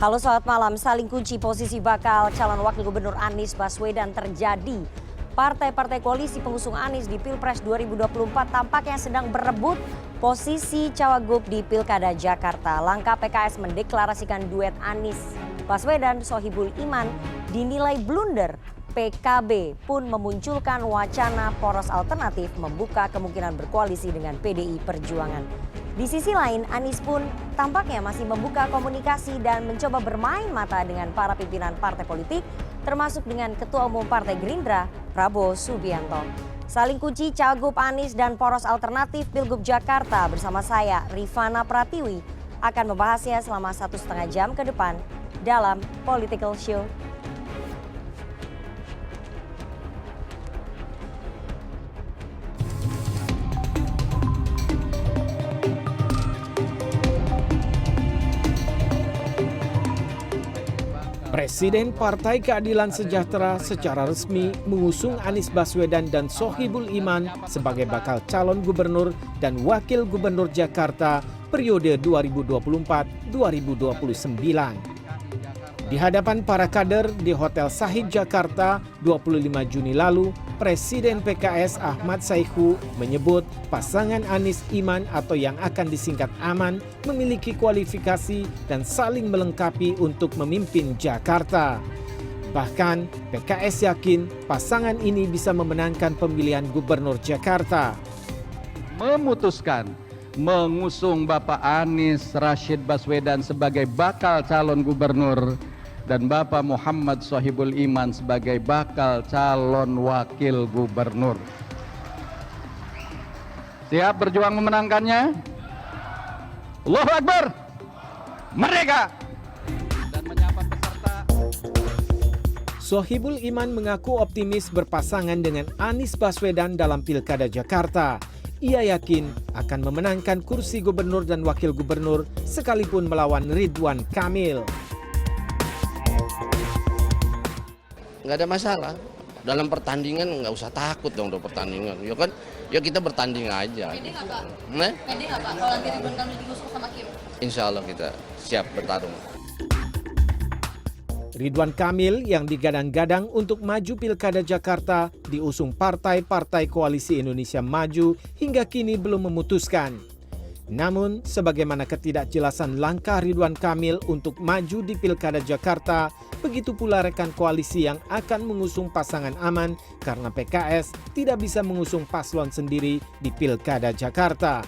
Halo, selamat malam. Saling kunci posisi bakal calon wakil gubernur Anies Baswedan terjadi. Partai-partai koalisi pengusung Anies di Pilpres 2024 tampaknya sedang berebut posisi cawagup di Pilkada Jakarta. Langkah PKS mendeklarasikan duet Anies Baswedan Sohibul Iman dinilai blunder. PKB pun memunculkan wacana poros alternatif membuka kemungkinan berkoalisi dengan PDI Perjuangan. Di sisi lain, Anies pun tampaknya masih membuka komunikasi dan mencoba bermain mata dengan para pimpinan partai politik, termasuk dengan Ketua Umum Partai Gerindra, Prabowo Subianto. Saling kunci cagup Anies dan poros alternatif Pilgub Jakarta bersama saya, Rifana Pratiwi, akan membahasnya selama 1,5 jam ke depan dalam Political Show. Presiden Partai Keadilan Sejahtera secara resmi mengusung Anies Baswedan dan Sohibul Iman sebagai bakal calon gubernur dan wakil gubernur Jakarta periode 2024-2029. Di hadapan para kader di Hotel Sahid Jakarta 25 Juni lalu, Presiden PKS Ahmad Saihu menyebut pasangan Anies Iman atau yang akan disingkat AMAN memiliki kualifikasi dan saling melengkapi untuk memimpin Jakarta. Bahkan PKS yakin pasangan ini bisa memenangkan pemilihan gubernur Jakarta. Memutuskan mengusung Bapak Anies Rashid Baswedan sebagai bakal calon gubernur dan Bapak Muhammad Sohibul Iman sebagai bakal calon wakil gubernur. Siap berjuang memenangkannya? Allahu Akbar! Merdeka! Dan menyapa peserta. Sohibul Iman mengaku optimis berpasangan dengan Anies Baswedan dalam Pilkada Jakarta. Ia yakin akan memenangkan kursi gubernur dan wakil gubernur sekalipun melawan Ridwan Kamil. Nggak ada masalah. Dalam pertandingan nggak usah takut dong pertandingan. Ya kan, ya kita bertanding aja. Pede nggak Pak? Pede nggak Pak kalau nanti Ridwan Kamil digusur sama Kim? Insya Allah kita siap bertarung. Ridwan Kamil yang digadang-gadang untuk maju Pilkada Jakarta diusung partai-partai Koalisi Indonesia Maju hingga kini belum memutuskan. Namun, sebagaimana ketidakjelasan langkah Ridwan Kamil untuk maju di Pilkada Jakarta, begitu pula rekan koalisi yang akan mengusung pasangan AMAN karena PKS tidak bisa mengusung paslon sendiri di Pilkada Jakarta.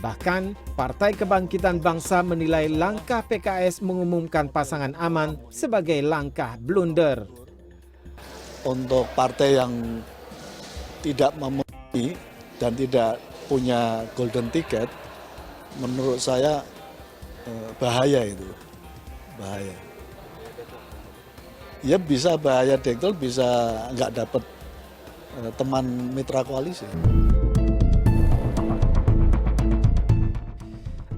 Bahkan, Partai Kebangkitan Bangsa menilai langkah PKS mengumumkan pasangan AMAN sebagai langkah blunder. Untuk partai yang tidak memenuhi dan tidak punya golden ticket, menurut saya bahaya itu, bahaya. Ya bisa bahaya dekkel, bisa nggak dapat teman mitra koalisi.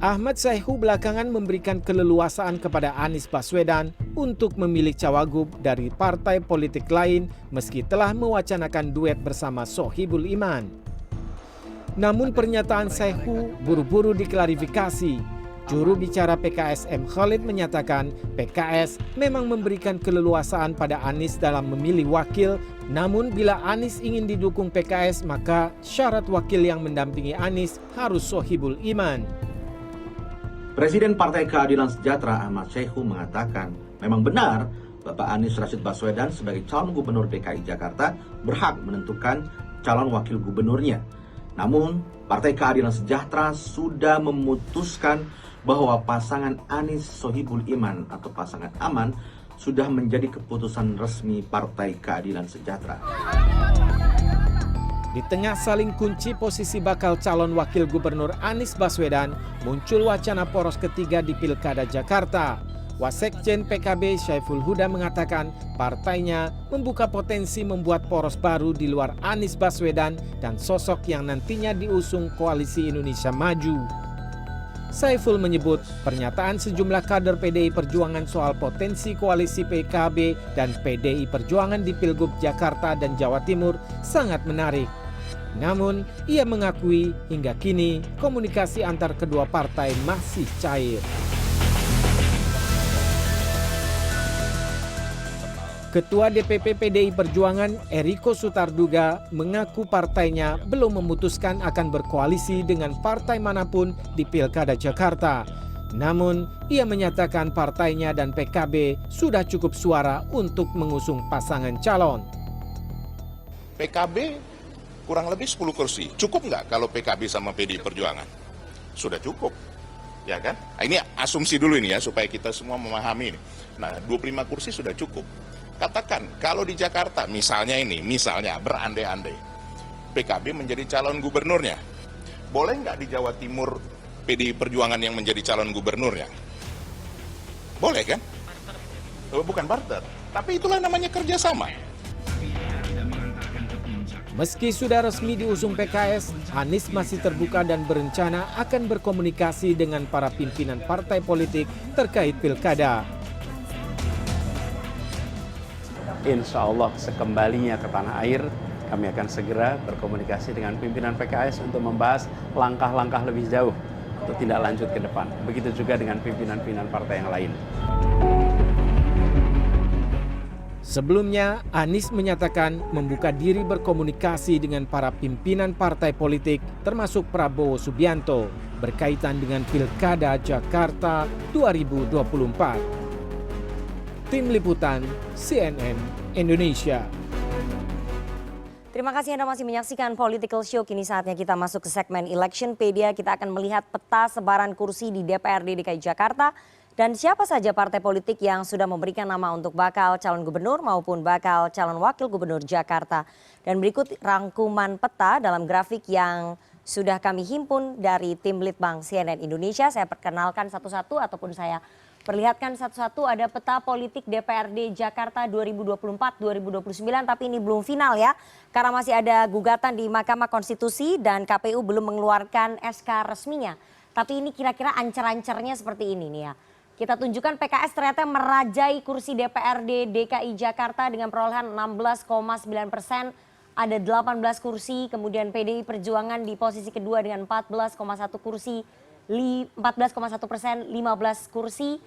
Ahmad Saihu belakangan memberikan keleluasaan kepada Anies Baswedan untuk memilih cawagup dari partai politik lain meski telah mewacanakan duet bersama Sohibul Iman. Namun pernyataan Saihu buru-buru diklarifikasi. Juru bicara PKS M. Khalid menyatakan PKS memang memberikan keleluasaan pada Anies dalam memilih wakil, namun bila Anies ingin didukung PKS maka syarat wakil yang mendampingi Anies harus Sohibul Iman. Presiden Partai Keadilan Sejahtera Ahmad Saihu mengatakan memang benar Bapak Anies Rashid Baswedan sebagai calon gubernur DKI Jakarta berhak menentukan calon wakil gubernurnya. Namun, Partai Keadilan Sejahtera sudah memutuskan bahwa pasangan Anies Sohibul Iman atau pasangan AMAN sudah menjadi keputusan resmi Partai Keadilan Sejahtera. Di tengah saling kunci posisi bakal calon wakil gubernur Anies Baswedan, muncul wacana poros ketiga di Pilkada Jakarta. Wasekjen PKB Syaiful Huda mengatakan partainya membuka potensi membuat poros baru di luar Anies Baswedan dan sosok yang nantinya diusung Koalisi Indonesia Maju. Saiful menyebut pernyataan sejumlah kader PDI Perjuangan soal potensi koalisi PKB dan PDI Perjuangan di Pilgub Jakarta dan Jawa Timur sangat menarik. Namun, ia mengakui hingga kini komunikasi antar kedua partai masih cair. Ketua DPP PDI Perjuangan Eriko Sutarduga mengaku partainya belum memutuskan akan berkoalisi dengan partai manapun di Pilkada Jakarta. Namun, ia menyatakan partainya dan PKB sudah cukup suara untuk mengusung pasangan calon. PKB kurang lebih 10 kursi. Cukup nggak kalau PKB sama PDI Perjuangan? Sudah cukup, ya kan? Nah, ini asumsi dulu ini ya, supaya kita semua memahami ini. Nah, 25 kursi sudah cukup. Katakan, kalau di Jakarta, misalnya berandai-andai, PKB menjadi calon gubernurnya. Boleh nggak di Jawa Timur PDI Perjuangan yang menjadi calon gubernurnya? Boleh kan? Bukan barter, tapi itulah namanya kerjasama. Meski sudah resmi diusung PKS, Anies masih terbuka dan berencana akan berkomunikasi dengan para pimpinan partai politik terkait pilkada. Insya Allah sekembalinya ke tanah air, kami akan segera berkomunikasi dengan pimpinan PKS untuk membahas langkah-langkah lebih jauh untuk tindak lanjut ke depan. Begitu juga dengan pimpinan-pimpinan partai yang lain. Sebelumnya, Anies menyatakan membuka diri berkomunikasi dengan para pimpinan partai politik termasuk Prabowo Subianto berkaitan dengan Pilkada Jakarta 2024. Tim Liputan CNN Indonesia. Terima kasih Anda masih menyaksikan Political Show. Kini saatnya kita masuk ke segmen Electionpedia. Kita akan melihat peta sebaran kursi di DPRD DKI Jakarta dan siapa saja partai politik yang sudah memberikan nama untuk bakal calon gubernur maupun bakal calon wakil gubernur Jakarta. Dan berikut rangkuman peta dalam grafik yang sudah kami himpun dari tim Litbang CNN Indonesia. Saya perkenalkan satu-satu ataupun saya perlihatkan satu-satu. Ada peta politik DPRD Jakarta 2024-2029, tapi ini belum final ya. Karena masih ada gugatan di Mahkamah Konstitusi dan KPU belum mengeluarkan SK resminya. Tapi ini kira-kira ancer-ancernya seperti ini nih ya. Kita tunjukkan PKS ternyata merajai kursi DPRD DKI Jakarta dengan perolehan 16,9%. Ada 18 kursi, kemudian PDI Perjuangan di posisi kedua dengan 14,1 kursi. 14,1%, 15 kursi.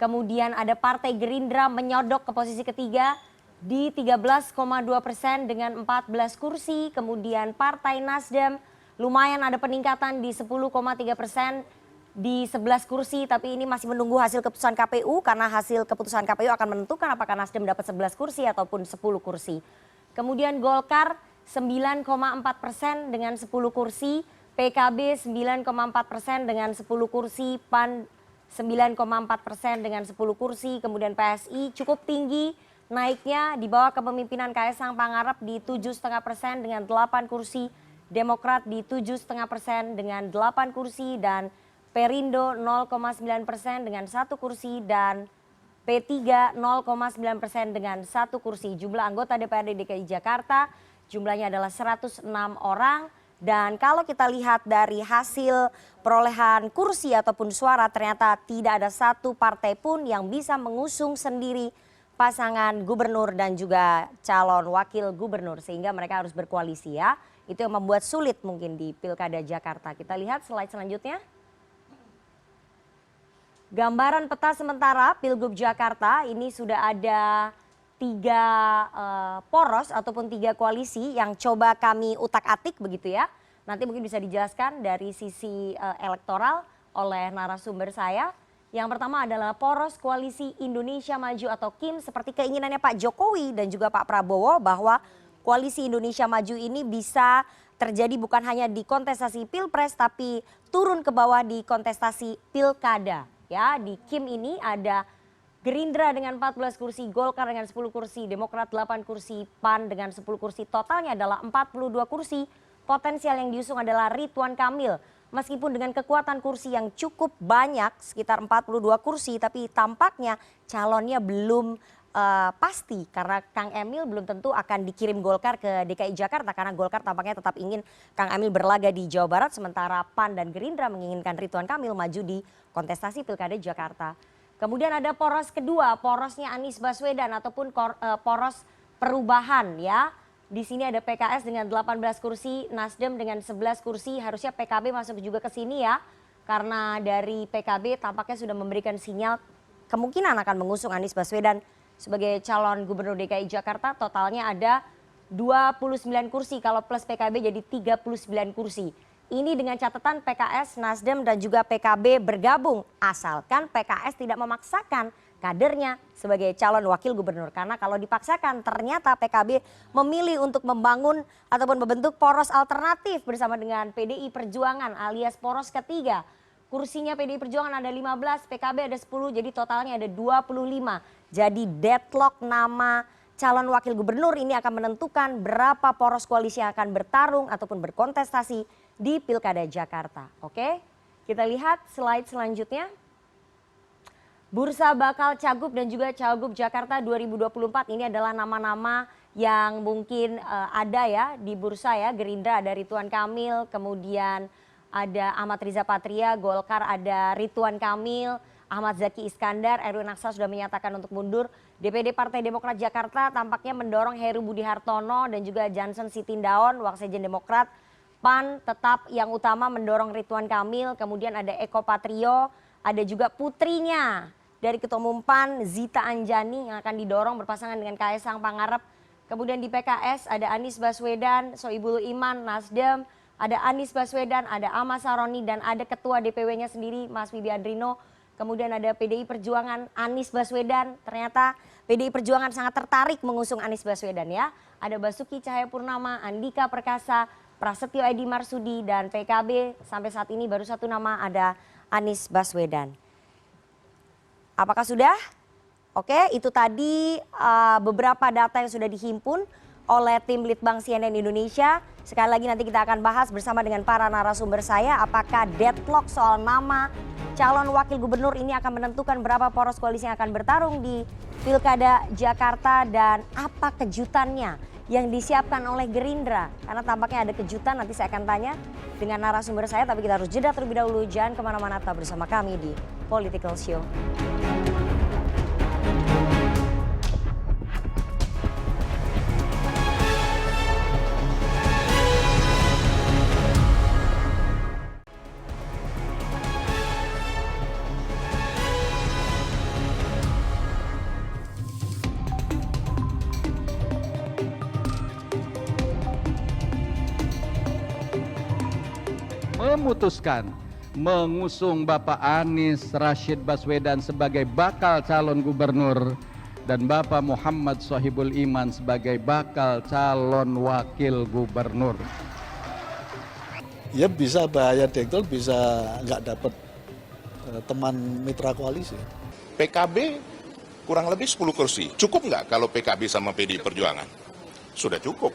Kemudian ada Partai Gerindra menyodok ke posisi ketiga di 13,2% dengan 14 kursi. Kemudian Partai Nasdem lumayan ada peningkatan di 10,3% di 11 kursi. Tapi ini masih menunggu hasil keputusan KPU karena hasil keputusan KPU akan menentukan apakah Nasdem dapat 11 kursi ataupun 10 kursi. Kemudian Golkar 9,4% dengan 10 kursi. PKB 9,4% dengan 10 kursi, PAN 9,4% dengan 10 kursi, kemudian PSI cukup tinggi naiknya di bawah kepemimpinan Kaesang Pangarep di 7,5% dengan 8 kursi, Demokrat di 7,5% dengan 8 kursi, dan Perindo 0,9% dengan 1 kursi, dan P3 0,9% dengan 1 kursi. Jumlah anggota DPRD DKI Jakarta jumlahnya adalah 106 orang. Dan kalau kita lihat dari hasil perolehan kursi ataupun suara, ternyata tidak ada satu partai pun yang bisa mengusung sendiri pasangan gubernur dan juga calon wakil gubernur. Sehingga mereka harus berkoalisi ya. Itu yang membuat sulit mungkin di Pilkada Jakarta. Kita lihat slide selanjutnya. Gambaran peta sementara Pilgub Jakarta ini sudah ada 3 poros ataupun 3 koalisi yang coba kami utak-atik begitu ya. Nanti mungkin bisa dijelaskan dari sisi elektoral oleh narasumber saya. Yang pertama adalah poros koalisi Indonesia Maju atau KIM, seperti keinginannya Pak Jokowi dan juga Pak Prabowo bahwa koalisi Indonesia Maju ini bisa terjadi bukan hanya di kontestasi Pilpres tapi turun ke bawah di kontestasi Pilkada. Ya, di KIM ini ada Gerindra dengan 14 kursi, Golkar dengan 10 kursi, Demokrat 8 kursi, PAN dengan 10 kursi, totalnya adalah 42 kursi. Potensial yang diusung adalah Ridwan Kamil. Meskipun dengan kekuatan kursi yang cukup banyak, sekitar 42 kursi, tapi tampaknya calonnya belum pasti. Karena Kang Emil belum tentu akan dikirim Golkar ke DKI Jakarta, karena Golkar tampaknya tetap ingin Kang Emil berlaga di Jawa Barat, sementara PAN dan Gerindra menginginkan Ridwan Kamil maju di kontestasi Pilkada Jakarta. Kemudian ada poros kedua, porosnya Anies Baswedan ataupun poros perubahan ya. Di sini ada PKS dengan 18 kursi, Nasdem dengan 11 kursi. Harusnya PKB masuk juga ke sini ya. Karena dari PKB tampaknya sudah memberikan sinyal kemungkinan akan mengusung Anies Baswedan sebagai calon gubernur DKI Jakarta. Totalnya ada 29 kursi, kalau plus PKB jadi 39 kursi. Ini dengan catatan PKS, Nasdem dan juga PKB bergabung, asalkan PKS tidak memaksakan kadernya sebagai calon wakil gubernur. Karena kalau dipaksakan ternyata PKB memilih untuk membangun ataupun membentuk poros alternatif bersama dengan PDI Perjuangan alias poros ketiga. Kursinya PDI Perjuangan ada 15, PKB ada 10, jadi totalnya ada 25. Jadi deadlock nama calon wakil gubernur ini akan menentukan berapa poros koalisi yang akan bertarung ataupun berkontestasi di Pilkada Jakarta. Oke, kita lihat slide selanjutnya. Bursa bakal Cagup dan juga Cagup Jakarta 2024 ini adalah nama-nama yang mungkin ada ya di bursa ya. Gerindra ada Ridwan Kamil, kemudian ada Ahmad Riza Patria, Golkar ada Ridwan Kamil, Ahmad Zaki Iskandar, Erwin Aksa sudah menyatakan untuk mundur. DPD Partai Demokrat Jakarta tampaknya mendorong Heru Budi Hartono dan juga Johnson Sitindaon, Waksekjen Demokrat. PAN tetap yang utama mendorong Ridwan Kamil, kemudian ada Eko Patrio, ada juga putrinya dari Ketua Umum PAN Zita Anjani yang akan didorong berpasangan dengan Kaesang Pangarep. Kemudian di PKS ada Anies Baswedan, Sohibul Iman, Nasdem, ada Anies Baswedan, ada Ahmad Saroni dan ada Ketua DPW-nya sendiri Mas Bibi Andrino. Kemudian ada PDI Perjuangan Anies Baswedan, ternyata PDI Perjuangan sangat tertarik mengusung Anies Baswedan ya. Ada Basuki Cahayapurnama, Andika Perkasa, Prasetyo Edi Marsudi dan PKB sampai saat ini baru satu nama ada Anies Baswedan. Apakah sudah? Oke, itu tadi beberapa data yang sudah dihimpun oleh tim Litbang CNN Indonesia. Sekali lagi nanti kita akan bahas bersama dengan para narasumber saya apakah deadlock soal nama calon wakil gubernur ini akan menentukan berapa poros koalisi yang akan bertarung di Pilkada Jakarta dan apa kejutannya yang disiapkan oleh Gerindra. Karena tampaknya ada kejutan, nanti saya akan tanya dengan narasumber saya. Tapi kita harus jeda terlebih dahulu, jangan kemana-mana, tetap bersama kami di Political Show. Memutuskan mengusung Bapak Anies Rashid Baswedan sebagai bakal calon gubernur dan Bapak Muhammad Sohibul Iman sebagai bakal calon wakil gubernur. Ya bisa bahaya dektul, bisa nggak dapat teman mitra koalisi. PKB kurang lebih 10 kursi. Cukup nggak kalau PKB sama PDI Perjuangan? Sudah cukup.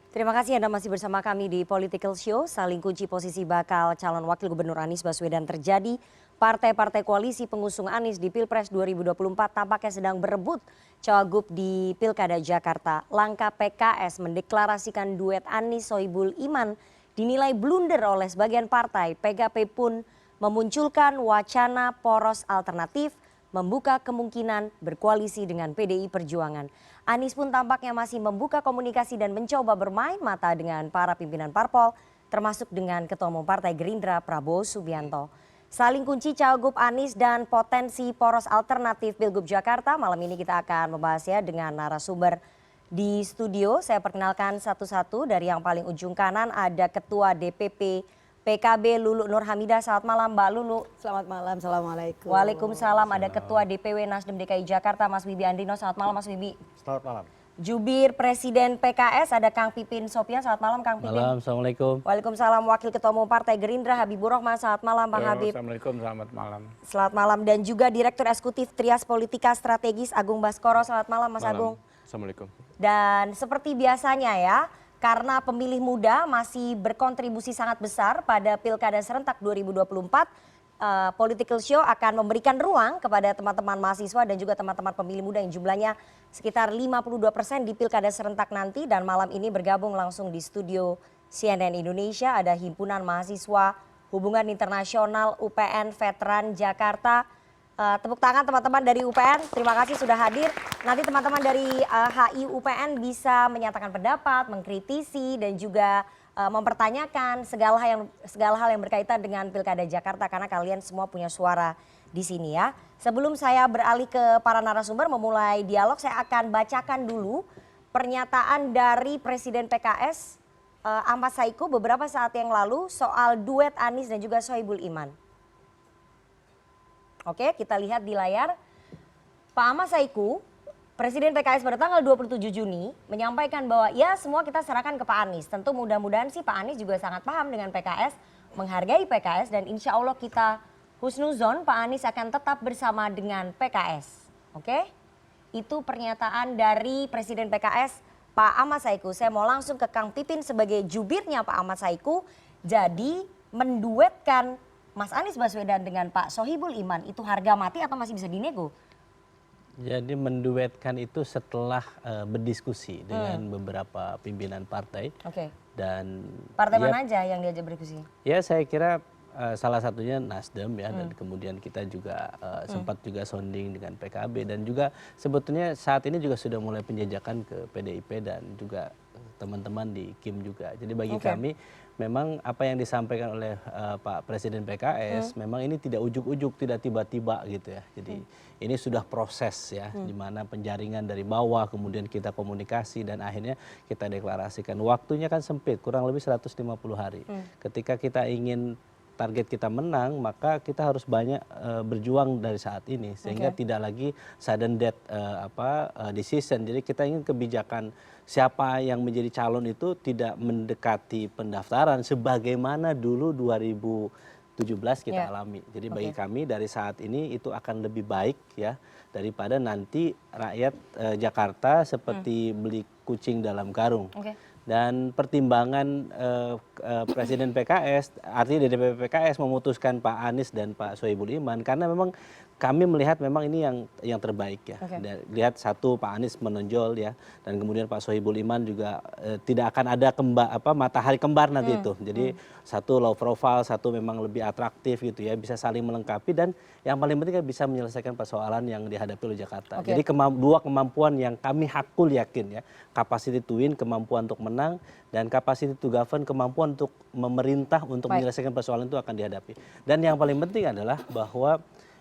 Terima kasih Anda masih bersama kami di Political Show. Saling kunci posisi bakal calon wakil gubernur Anies Baswedan terjadi. Partai-partai koalisi pengusung Anies di Pilpres 2024 tampaknya sedang berebut cawagup di Pilkada Jakarta. Langkah PKS mendeklarasikan duet Anies Sohibul Iman dinilai blunder oleh sebagian partai. PKP pun memunculkan wacana poros alternatif membuka kemungkinan berkoalisi dengan PDI Perjuangan. Anies pun tampaknya masih membuka komunikasi dan mencoba bermain mata dengan para pimpinan parpol, termasuk dengan Ketua Umum Partai Gerindra Prabowo Subianto. Saling kunci cawagup Anies dan potensi poros alternatif Pilgub Jakarta. Malam ini kita akan membahasnya dengan narasumber di studio. Saya perkenalkan satu-satu. Dari yang paling ujung kanan ada Ketua DPP PKB Lulu Nur Hamidah. Selamat malam Mbak Lulu. Selamat malam, assalamualaikum. Waalaikumsalam. Ada Ketua DPW Nasdem DKI Jakarta Mas Bibi Andrino. Selamat malam Mas Bibi. Selamat malam. Jubir Presiden PKS ada Kang Pipin Sopian. Selamat malam Kang Pipin. Malam, assalamualaikum. Waalaikumsalam. Wakil Ketua Umum Partai Gerindra Habibur Rahman. Selamat malam Bang Habib. Assalamualaikum, selamat malam. Selamat malam. Dan juga Direktur Eksekutif Trias Politika Strategis Agung Baskoro. Selamat malam Mas Agung. Assalamualaikum. Dan seperti biasanya ya, karena pemilih muda masih berkontribusi sangat besar pada Pilkada Serentak 2024, Political Show akan memberikan ruang kepada teman-teman mahasiswa dan juga teman-teman pemilih muda yang jumlahnya sekitar 52% di Pilkada Serentak nanti. Dan malam ini bergabung langsung di studio CNN Indonesia ada Himpunan Mahasiswa Hubungan Internasional UPN Veteran Jakarta. Tepuk tangan teman-teman dari UPN, terima kasih sudah hadir. Nanti teman-teman dari HI UPN bisa menyatakan pendapat, mengkritisi dan juga mempertanyakan segala hal yang berkaitan dengan Pilkada Jakarta karena kalian semua punya suara di sini ya. Sebelum saya beralih ke para narasumber memulai dialog, saya akan bacakan dulu pernyataan dari Presiden PKS Ahmad Saiku beberapa saat yang lalu soal duet Anies dan juga Sohibul Iman. Oke, kita lihat di layar. Pak Ahmad Saiku, Presiden PKS pada tanggal 27 Juni menyampaikan bahwa ya semua kita serahkan ke Pak Anies. Tentu mudah-mudahan sih Pak Anies juga sangat paham dengan PKS, menghargai PKS dan insya Allah kita husnuzon Pak Anies akan tetap bersama dengan PKS. Oke, itu pernyataan dari Presiden PKS Pak Ahmad Saiku. Saya mau langsung ke Kang Pipin sebagai jubirnya Pak Ahmad Saiku. Jadi menduetkan Mas Anies Baswedan dengan Pak Sohibul Iman itu harga mati atau masih bisa dinego? Jadi menduetkan itu setelah berdiskusi dengan beberapa pimpinan partai. Oke. Dan partai mana aja yang diajak berdiskusi? Ya saya kira salah satunya Nasdem ya dan kemudian kita juga sempat juga sounding dengan PKB dan juga sebetulnya saat ini juga sudah mulai penjajakan ke PDIP dan juga teman-teman di KIM juga. Jadi bagi kami memang apa yang disampaikan oleh Pak Presiden PKS memang ini tidak ujuk-ujuk, tidak tiba-tiba gitu ya. Jadi ini sudah proses ya di mana penjaringan dari bawah kemudian kita komunikasi dan akhirnya kita deklarasikan. Waktunya kan sempit, kurang lebih 150 hari. Ketika kita ingin target kita menang, maka kita harus banyak berjuang dari saat ini sehingga tidak lagi sudden death decision. Jadi kita ingin kebijakan siapa yang menjadi calon itu tidak mendekati pendaftaran sebagaimana dulu 2017 kita alami. Jadi bagi kami dari saat ini itu akan lebih baik ya daripada nanti rakyat Jakarta seperti beli kucing dalam karung. Dan pertimbangan Presiden PKS, artinya DPP PKS memutuskan Pak Anies dan Pak Sohibul Iman karena memang kami melihat memang ini yang terbaik ya. Lihat satu Pak Anies menonjol ya dan kemudian Pak Sohibul Iman juga tidak akan ada matahari kembar nanti itu. Jadi satu low profile, satu memang lebih atraktif gitu ya, bisa saling melengkapi dan yang paling penting kan bisa menyelesaikan persoalan yang dihadapi oleh Jakarta. Jadi dua kemampuan yang kami hakul yakin ya, capacity to win, kemampuan untuk menang dan capacity to govern, kemampuan untuk memerintah untuk menyelesaikan persoalan itu akan dihadapi. Dan yang paling penting adalah bahwa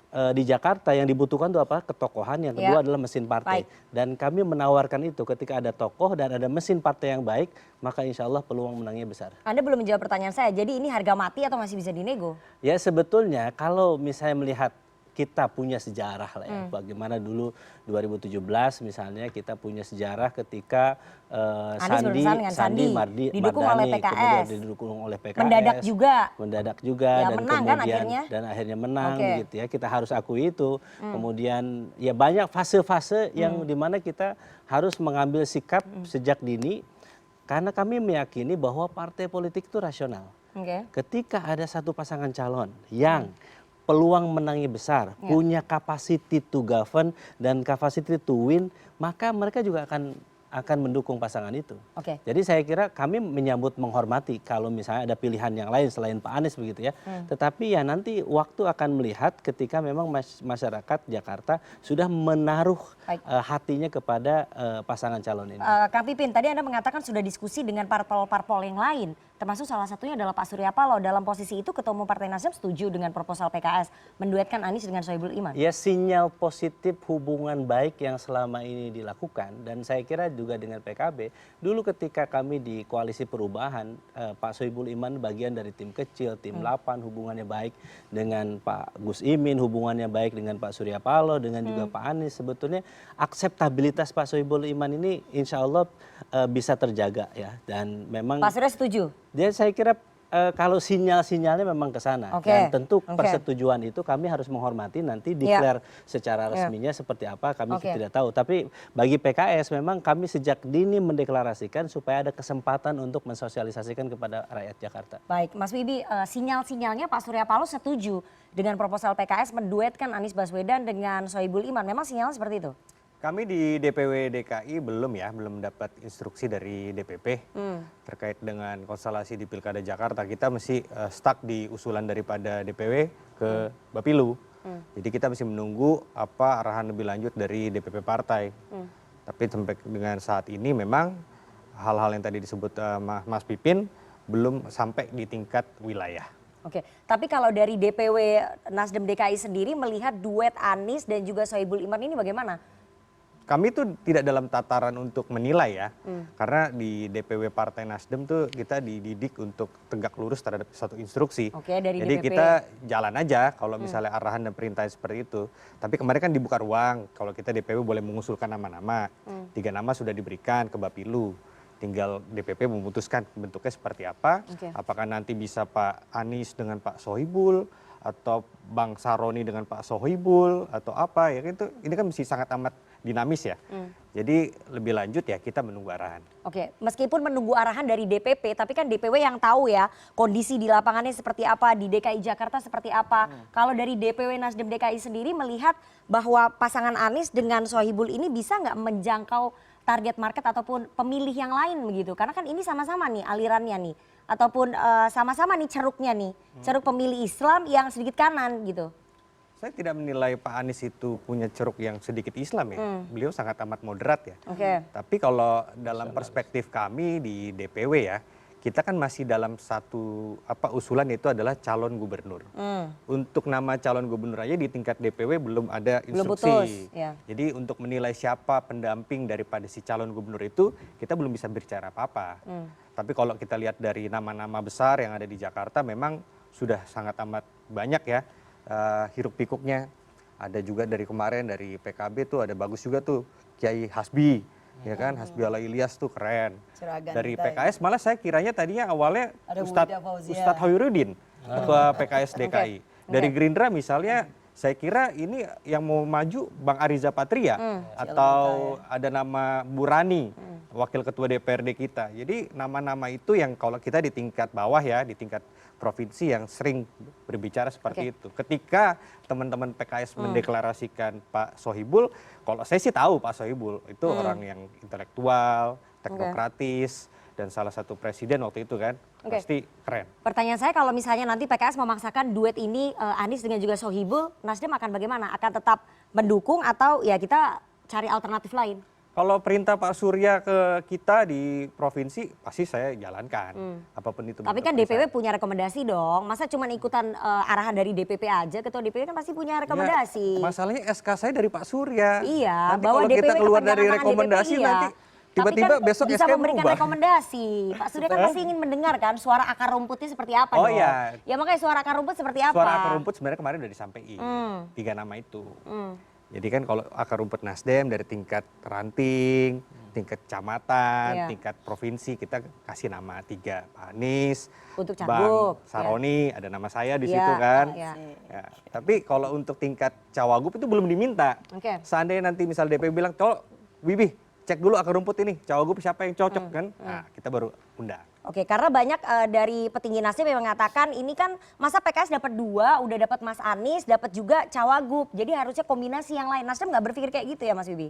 di Jakarta yang dibutuhkan itu apa? Ketokohan, yang kedua adalah mesin partai. Dan kami menawarkan itu ketika ada tokoh dan ada mesin partai yang baik, maka insya Allah peluang menangnya besar. Anda belum menjawab pertanyaan saya, jadi ini harga mati atau masih bisa dinego? Ya sebetulnya kalau misalnya melihat kita punya sejarah lah ya, bagaimana dulu 2017 misalnya kita punya sejarah ketika Sandi Mardani didukung oleh PKS, kemudian didukung oleh PKS, mendadak juga ya, dan menang, kemudian kan, akhirnya menang gitu ya, kita harus akui itu. Kemudian ya banyak fase-fase yang dimana kita harus mengambil sikap sejak dini karena kami meyakini bahwa partai politik itu rasional. Ketika ada satu pasangan calon yang peluang menangnya besar, punya capacity to govern dan capacity to win, maka mereka juga akan mendukung pasangan itu. Jadi saya kira kami menyambut menghormati kalau misalnya ada pilihan yang lain selain Pak Anies begitu ya. Tetapi ya nanti waktu akan melihat ketika memang masyarakat Jakarta sudah menaruh hatinya kepada pasangan calon ini. Kang Pipin, tadi Anda mengatakan sudah diskusi dengan parpol-parpol yang lain. Termasuk salah satunya adalah Pak Surya Paloh. Dalam posisi itu Ketua Umum Partai Nasdem setuju dengan proposal PKS menduetkan Anies dengan Sohibul Iman. Ya sinyal positif hubungan baik yang selama ini dilakukan dan saya kira juga dengan PKB. Dulu ketika kami di Koalisi Perubahan, Pak Sohibul Iman bagian dari tim kecil, tim 8, hubungannya baik dengan Pak Gus Imin, hubungannya baik dengan Pak Surya Paloh, dengan juga Pak Anies. Sebetulnya akseptabilitas Pak Sohibul Iman ini insya Allah bisa terjaga ya. Dan memang Pak Surya setuju? Dia saya kira kalau sinyal-sinyalnya memang ke sana. Dan tentu persetujuan itu kami harus menghormati, nanti declare secara resminya seperti apa kami tidak tahu. Tapi bagi PKS memang kami sejak dini mendeklarasikan supaya ada kesempatan untuk mensosialisasikan kepada rakyat Jakarta. Baik, Mas Wibi, sinyal-sinyalnya Pak Surya Paloh setuju dengan proposal PKS menduetkan Anies Baswedan dengan Sohibul Iman. Memang sinyalnya seperti itu? Kami di DPW DKI belum dapat instruksi dari DPP terkait dengan konstelasi di Pilkada Jakarta. Kita masih stuck di usulan daripada DPW ke Bapilu. Jadi kita masih menunggu apa arahan lebih lanjut dari DPP partai. Tapi sampai dengan saat ini memang hal-hal yang tadi disebut Mas Pipin belum sampai di tingkat wilayah. Oke, tapi kalau dari DPW Nasdem DKI sendiri melihat duet Anies dan juga Sohibul Iman ini bagaimana? Kami tuh tidak dalam tataran untuk menilai ya, karena di DPW Partai Nasdem tuh kita dididik untuk tegak lurus terhadap satu instruksi. Oke, dari Jadi DPP. kita jalan aja kalau misalnya arahan dan perintah seperti itu. Tapi kemarin kan dibuka ruang, kalau kita DPW boleh mengusulkan nama-nama. 3 nama sudah diberikan ke Bapilu. Tinggal DPP memutuskan bentuknya seperti apa. Apakah nanti bisa Pak Anies dengan Pak Sohibul, atau Bang Saroni dengan Pak Sohibul, atau apa ya, itu ini kan mesti sangat amat dinamis ya. Jadi lebih lanjut ya kita menunggu arahan. Oke, meskipun menunggu arahan dari DPP, tapi kan DPW yang tahu ya kondisi di lapangannya seperti apa, di DKI Jakarta seperti apa. Kalau dari DPW Nasdem DKI sendiri melihat bahwa pasangan Anies dengan Sohibul ini bisa nggak menjangkau target market ataupun pemilih yang lain begitu? Karena kan ini sama-sama nih alirannya nih, ataupun sama-sama nih ceruknya nih, ceruk pemilih Islam yang sedikit kanan gitu. Saya tidak menilai Pak Anies itu punya ceruk yang sedikit Islam ya. Beliau sangat amat moderat ya. Tapi kalau dalam perspektif kami di DPW ya, kita kan masih dalam satu usulan, yaitu adalah calon gubernur. Untuk nama calon gubernur aja di tingkat DPW belum ada instruksi. Belum putus, ya. Jadi untuk menilai siapa pendamping daripada si calon gubernur itu, kita belum bisa bicara apa-apa. Tapi kalau kita lihat dari nama-nama besar yang ada di Jakarta, memang sudah sangat amat banyak ya. Hiruk pikuknya. Ada juga dari kemarin dari PKB tuh ada bagus juga tuh Kiai Hasbi, ya kan, Hasbi Ala Ilyas tuh keren. Dari PKS malah saya kiranya tadinya awalnya Ustadz Hoirudin, ketua PKS DKI. Dari Gerindra misalnya saya kira ini yang mau maju Bang Ariza Patria atau ada nama Burani, wakil ketua DPRD kita. Jadi nama-nama itu yang kalau kita di tingkat bawah ya, di tingkat provinsi yang sering berbicara seperti itu. Ketika teman-teman PKS mendeklarasikan Pak Sohibul, kalau saya sih tahu Pak Sohibul itu orang yang intelektual, teknokratis, dan salah satu presiden waktu itu kan, pasti keren. Pertanyaan saya, kalau misalnya nanti PKS memaksakan duet ini Anies dengan juga Sohibul, Nasdem akan bagaimana? Akan tetap mendukung atau ya kita cari alternatif lain? Kalau perintah Pak Surya ke kita di provinsi, pasti saya jalankan. Apapun itu. Tapi kan DPW punya rekomendasi dong. Masa cuma ikutan arahan dari DPP aja? Ketua DPW kan pasti punya rekomendasi. Ya, masalahnya SK saya dari Pak Surya. Iya, nanti bahwa kalau DPW kita keluar dari kepanjangan tangan rekomendasi DPP, nanti tiba-tiba tapi kan besok bisa SK memberikan berubah. rekomendasi. Pak Surya kan pasti ingin mendengar kan suara akar rumputnya seperti apa Oh dong. iya. Ya makanya suara akar rumput seperti apa? Suara akar rumput sebenarnya kemarin udah disampaikan. 3 nama itu. Jadi kan kalau akar rumput Nasdem dari tingkat ranting, tingkat kecamatan, tingkat provinsi, kita kasih nama 3. Pak Anies, untuk Bang Saroni, ada nama saya di situ kan. Ya. Tapi kalau untuk tingkat cawagup itu belum diminta. Seandainya nanti misal DPP bilang, "Tolong Wibi, cek dulu akar rumput ini, cawagup siapa yang cocok kan?" Nah, kita baru undang. Oke, karena banyak dari petinggi Nasdem yang mengatakan ini kan masa PKS dapat 2, udah dapat Mas Anies, dapat juga cawagup. Jadi harusnya kombinasi yang lain. Nasdem nggak berpikir kayak gitu ya Mas Wibi?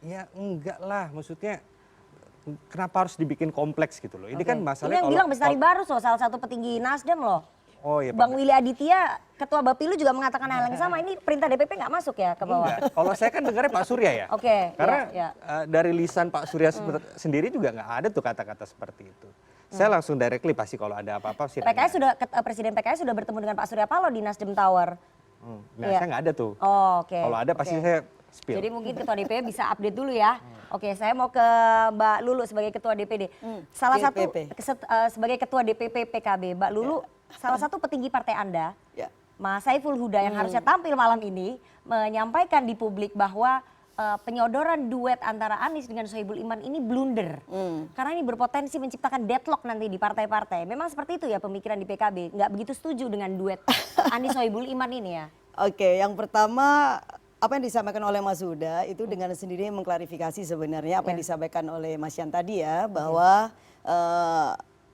Ya enggak lah, maksudnya kenapa harus dibikin kompleks gitu loh. Ini kan masalahnya ini yang bilang Bestari Barus loh, salah satu petinggi Nasdem loh. Oh iya, Bang Willy Aditya, Ketua Bapilu juga mengatakan hal yang sama. Ini perintah DPP nggak masuk ya ke bawah? Enggak. Kalau saya kan dengarnya Pak Surya ya. Karena dari lisan Pak Surya sendiri juga nggak ada tuh kata-kata seperti itu. Saya langsung directly pasti kalau ada apa-apa sih. Presiden PKS sudah bertemu dengan Pak Surya Paloh di Nasdem Tower. Nah, saya nggak ada tuh. Oke. Kalau ada pasti saya spill. Jadi mungkin Ketua DPP bisa update dulu ya. Oke, saya mau ke Mbak Lulu sebagai Ketua DPD. Salah satu sebagai Ketua DPP PKB, Mbak Lulu, salah satu petinggi partai Anda, Mas Saiful Huda yang harusnya tampil malam ini, menyampaikan di publik bahwa penyodoran duet antara Anies dengan Sohibul Iman ini blunder. Karena ini berpotensi menciptakan deadlock nanti di partai-partai. Memang seperti itu ya pemikiran di PKB. Nggak begitu setuju dengan duet Anies Sohibul Iman ini ya? Oke, yang pertama apa yang disampaikan oleh Mas Huda itu dengan sendirinya mengklarifikasi sebenarnya apa yang disampaikan oleh Mas Yan tadi ya, bahwa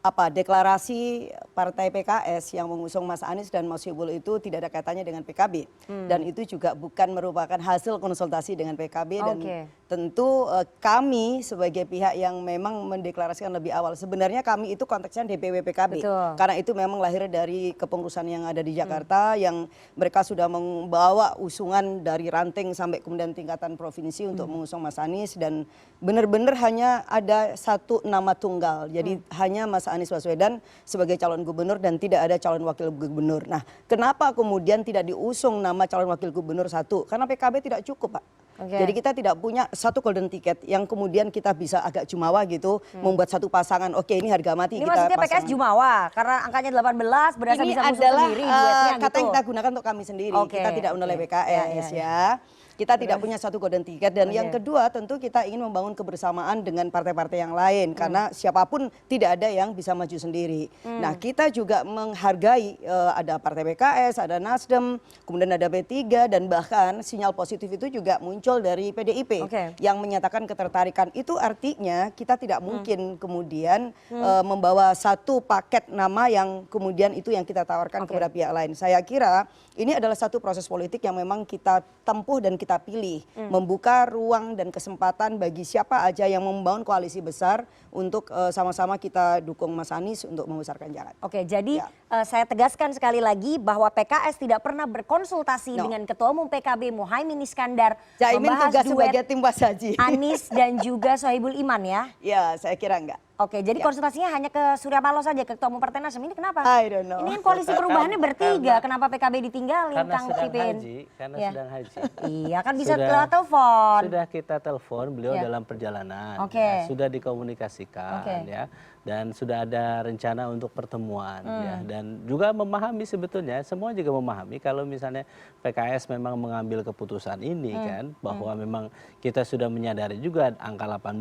deklarasi Partai PKS yang mengusung Mas Anies dan Mas Sohibul itu tidak ada kaitannya dengan PKB. Dan itu juga bukan merupakan hasil konsultasi dengan PKB. Dan tentu kami sebagai pihak yang memang mendeklarasikan lebih awal. Sebenarnya kami itu konteksnya DPW PKB. Karena itu memang lahir dari kepengurusan yang ada di Jakarta yang mereka sudah membawa usungan dari ranting sampai kemudian tingkatan provinsi untuk mengusung Mas Anies. Dan benar-benar hanya ada satu nama tunggal. Jadi hanya Mas Anies Baswedan sebagai calon gubernur dan tidak ada calon wakil gubernur. Nah, kenapa kemudian tidak diusung nama calon wakil gubernur satu? Karena PKB tidak cukup, Pak. Jadi kita tidak punya satu golden ticket yang kemudian kita bisa agak jumawa gitu membuat satu pasangan. Oke, ini harga mati ini kita maksudnya pasangan. PKS jumawa karena angkanya 18 berasa Ini bisa ngusung adalah sendiri duetnya kata yang gitu. kita gunakan untuk kami sendiri. Kita tidak menolak PKS ya. Kita tidak punya satu golden ticket dan yang kedua tentu kita ingin membangun kebersamaan dengan partai-partai yang lain karena siapapun tidak ada yang bisa maju sendiri. Nah, kita juga menghargai ada partai PKS, ada Nasdem, kemudian ada P3 dan bahkan sinyal positif itu juga muncul dari PDIP yang menyatakan ketertarikan. Itu artinya kita tidak mungkin kemudian membawa satu paket nama yang kemudian itu yang kita tawarkan kepada pihak lain. Saya kira ini adalah satu proses politik yang memang kita tempuh dan kita pilih, membuka ruang dan kesempatan bagi siapa aja yang membangun koalisi besar untuk sama-sama kita dukung Mas Anies untuk membesarkan Jakarta. Oke, jadi saya tegaskan sekali lagi bahwa PKS tidak pernah berkonsultasi dengan Ketua Umum PKB Muhaimin Iskandar Caimin membahas tugas sebagai tim Wassaji. Anies dan juga Sohibul Iman ya? Ya, saya kira enggak. Oke, jadi konsultasinya hanya ke Surya Paloh saja, ke Ketua Umum Partai Nasdem. Ini kenapa? I don't know. Ini kan koalisi perubahannya bertiga, kenapa PKB ditinggalin, Karena Kang sedang Pipin? haji, karena sedang haji. Iya, kan bisa lewat telepon. Sudah kita telepon, beliau dalam perjalanan. Ya, sudah dikomunikasikan ya. Dan sudah ada rencana untuk pertemuan ya. Dan juga memahami sebetulnya, semua juga memahami kalau misalnya PKS memang mengambil keputusan ini kan, bahwa memang kita sudah menyadari juga angka 18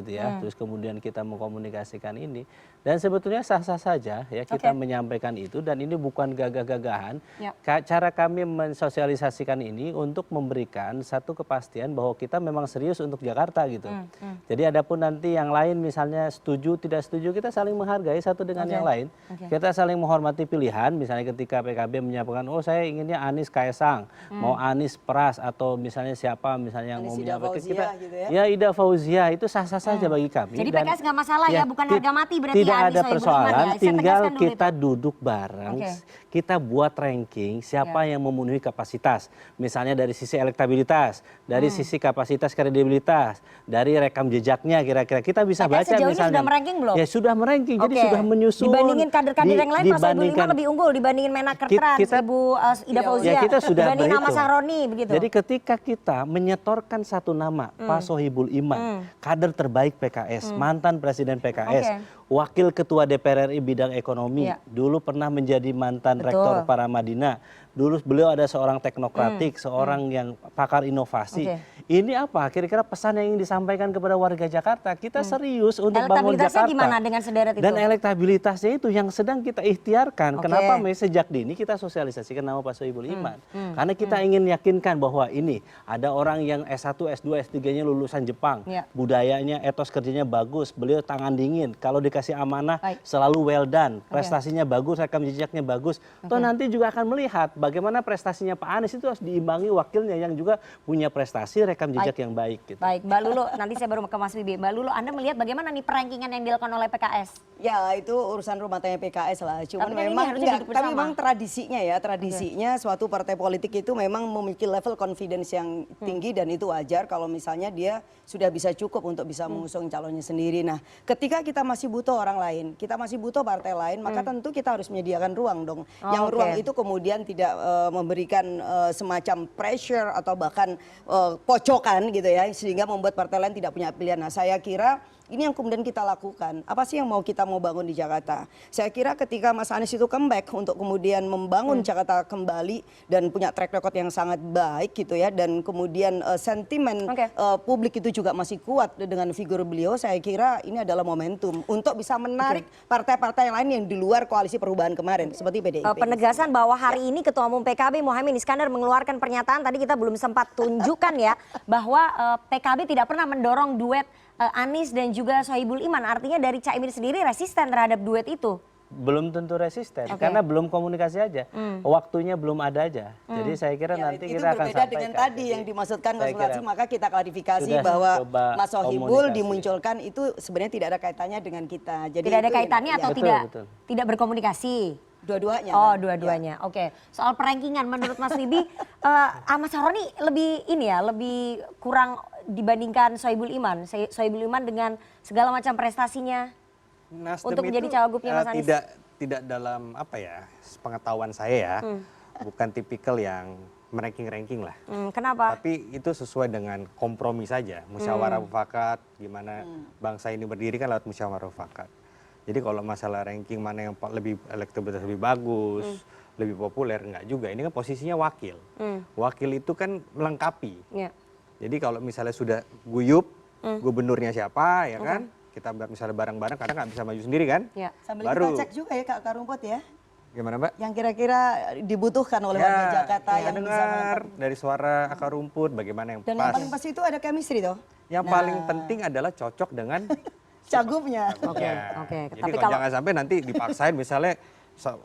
gitu ya. Terus kemudian kita mengkomunikasikan ini. Dan sebetulnya sah-sah saja ya kita menyampaikan itu dan ini bukan gagah-gagahan. Cara kami mensosialisasikan ini untuk memberikan satu kepastian bahwa kita memang serius untuk Jakarta gitu. Jadi adapun nanti yang lain misalnya setuju tidak setuju kita saling menghargai satu dengan yang lain. Kita saling menghormati pilihan misalnya ketika PKB menyampaikan oh saya inginnya Anies Kaesang, mau Anies Pras atau misalnya siapa misalnya yang mau menyampaikan kita gitu ya Ida Fauzia itu sah-sah saja bagi kami. Jadi PKS nggak masalah ya, bukan harga mati berarti tidak ada persoalan, tinggal kita itu. duduk bareng, kita buat ranking siapa yang memenuhi kapasitas. Misalnya dari sisi elektabilitas, dari sisi kapasitas kredibilitas, dari rekam jejaknya kira-kira kita bisa baca sejauh misalnya. Ini sudah meranking belum? Ya sudah meranking, jadi sudah menyusun. Dibandingin kader-kader yang lain, Mas Sohibul Iman lebih unggul dibandingin Menaker Trans, Ibu Ida Fauzia, ya kita sudah dibandingin nama Sahroni begitu. Jadi ketika kita menyetorkan satu nama, Pak Sohibul Iman, kader terbaik PKS, mantan Presiden PKS, Wakil Ketua DPR RI bidang ekonomi, dulu pernah menjadi mantan Rektor Paramadina, dulu beliau ada seorang teknokratik, seorang yang pakar inovasi. Ini apa? Kira-kira pesan yang ingin disampaikan kepada warga Jakarta, kita serius untuk bangun Jakarta. Elektabilitasnya gimana dengan sederet itu? Dan elektabilitasnya itu yang sedang kita ikhtiarkan. Kenapa sejak dini kita sosialisasikan nama Pak Sohibul Iman? Karena kita ingin yakinkan bahwa ini ada orang yang S1, S2, S3-nya lulusan Jepang, budayanya, etos kerjanya bagus, beliau tangan dingin. Kalau dikasih amanah selalu well done, prestasinya bagus, rekam jejaknya bagus. Toh nanti juga akan melihat bagaimana prestasinya Pak Anies itu harus diimbangi wakilnya yang juga punya prestasi rekam jejak yang baik. Gitu. Baik, Mbak Lulu, nanti saya baru ke Mas Bibi. Mbak Lulu, Anda melihat bagaimana nih perankingan yang dilakukan oleh PKS? Ya itu urusan rumah tangga PKS lah. Cuman tapi memang tapi memang tradisinya ya, suatu partai politik itu memang memiliki level confidence yang tinggi dan itu wajar kalau misalnya dia sudah bisa cukup untuk bisa mengusung calonnya sendiri. Nah, ketika kita masih butuh orang lain, kita masih butuh partai lain, maka tentu kita harus menyediakan ruang dong. Yang ruang itu kemudian tidak memberikan semacam pressure atau bahkan pocokan gitu ya, sehingga membuat partai lain tidak punya pilihan. Nah, saya kira ini yang kemudian kita lakukan. Apa sih yang kita mau bangun di Jakarta? Saya kira ketika Mas Anies itu comeback untuk kemudian membangun Jakarta kembali dan punya track record yang sangat baik gitu ya, dan kemudian sentimen publik itu juga masih kuat dengan figur beliau, saya kira ini adalah momentum untuk bisa menarik partai-partai yang lain yang di luar koalisi perubahan kemarin seperti PDIP. Penegasan bahwa hari ini Ketua Umum PKB Muhaimin Iskandar mengeluarkan pernyataan, tadi kita belum sempat tunjukkan ya, bahwa PKB tidak pernah mendorong duet Anies dan juga Sohibul Iman. Artinya dari Caimin sendiri resisten terhadap duet itu. Belum tentu resisten, Oke. karena belum komunikasi aja, waktunya belum ada aja. Jadi saya kira Ya, nanti itu kita akan berbeda sampaikan. dengan tadi yang dimaksudkan saya konsultasi, kira maka kita klarifikasi sudah bahwa coba Mas Sohibul komunikasi. dimunculkan itu sebenarnya tidak ada kaitannya dengan kita. Jadi Tidak ada itu kaitannya atau Betul, tidak betul. tidak berkomunikasi? dua-duanya. Oh, kan? dua-duanya. Oke. Soal perankingan menurut Mas Wibi, Ahmad Sahroni lebih ini ya, lebih kurang dibandingkan Sohibul Iman. Sohibul Iman dengan segala macam prestasinya Nasdem untuk menjadi itu, cawagupnya Mas Anies. tidak dalam apa ya, pengetahuan saya ya, bukan tipikal yang meranking-ranking lah. Kenapa? Tapi itu sesuai dengan kompromi saja, musyawarah mufakat, gimana bangsa ini berdiri kan lewat musyawarah mufakat. Jadi kalau masalah ranking mana yang lebih elektabilitas lebih bagus, lebih populer, enggak juga. Ini kan posisinya wakil. Wakil itu kan melengkapi. Ya. Jadi kalau misalnya sudah guyup, gubernurnya siapa ya kan, kita misalnya bareng-bareng kadang nggak bisa maju sendiri kan. Ya. Sambil Baru. kita cek juga ya Kak Akar Rumput ya. Gimana Mbak? Yang kira-kira dibutuhkan oleh warga Jakarta yang bisa dengar menangkap. dari suara akar rumput bagaimana yang Dan yang pas. paling pasti itu ada chemistry toh. Yang paling penting adalah cocok dengan Cagupnya. Oke. Jadi Tapi kalau kalau jangan sampai nanti dipaksain misalnya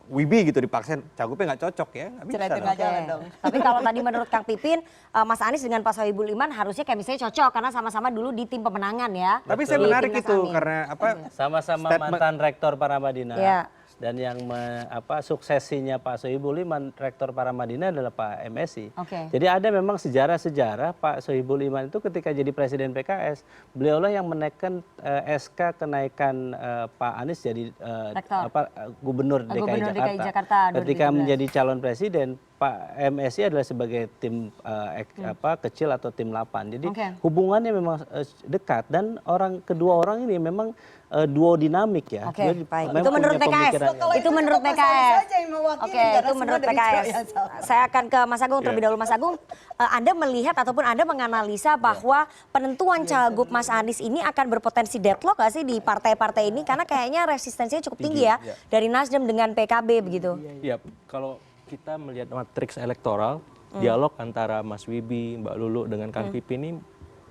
Wibi gitu dipaksain cagupnya nggak cocok ya, nggak bisa Ceretin dong. aja dong. Tapi kalau tadi menurut Kang Pipin, Mas Anies dengan Pak Sohibul Iman harusnya chemistry cocok karena sama-sama dulu di tim pemenangan ya. Tapi saya Di menarik Timnas itu Amin. karena apa? sama-sama Statement- mantan rektor Paramadina. Ya. Dan yang suksesinya Pak Sohibul Iman, rektor Paramadina adalah Pak MSI. Oke. Jadi ada memang sejarah-sejarah Pak Sohibul Iman itu ketika jadi presiden PKS, beliaulah yang menaikkan SK kenaikan Pak Anies jadi Rektor. gubernur DKI Gubernur Jakarta. DKI Jakarta Ketika 2017. menjadi calon presiden, Pak MSI adalah sebagai tim kecil atau tim 8. Jadi Oke. hubungannya memang dekat dan kedua orang ini memang duo dinamik ya. Oke, Dia baik. memang Itu menurut punya PKS. pemikiran yang- Kalau Itu menurut Mas Anies PKS. saja yang mewakili, Oke, karena itu semua menurut dari PKS. Jawa yang sama. Saya akan ke Mas Agung terlebih dahulu. Mas Agung, Anda melihat ataupun Anda menganalisa bahwa penentuan cagup Mas Anies ini akan berpotensi deadlock nggak sih di partai-partai ini? Karena kayaknya resistensinya cukup tinggi ya dari Nasdem dengan PKB begitu. Iya, kalau kita melihat matriks elektoral, dialog antara Mas Wibi, Mbak Lulu dengan Kang Pipin ini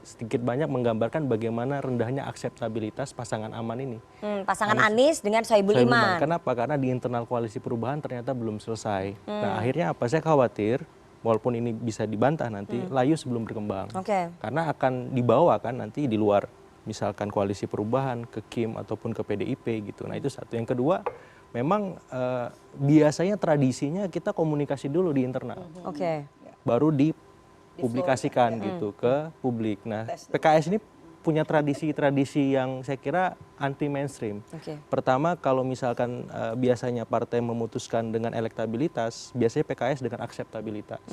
sedikit banyak menggambarkan bagaimana rendahnya akseptabilitas pasangan aman ini. Pasangan Anies dengan Sohibul Iman. Kenapa? Karena di internal koalisi perubahan ternyata belum selesai. Nah akhirnya apa? Saya khawatir, walaupun ini bisa dibantah nanti, layu sebelum berkembang. Oke. Karena akan dibawa kan nanti di luar, misalkan koalisi perubahan ke KIM ataupun ke PDIP gitu. Nah itu satu. Yang kedua, memang biasanya tradisinya kita komunikasi dulu di internal. Oke. Baru dipublikasikan gitu ke publik. Nah, PKS ini punya tradisi-tradisi yang saya kira anti mainstream. Oke. Pertama, kalau misalkan biasanya partai memutuskan dengan elektabilitas, biasanya PKS dengan akseptabilitas.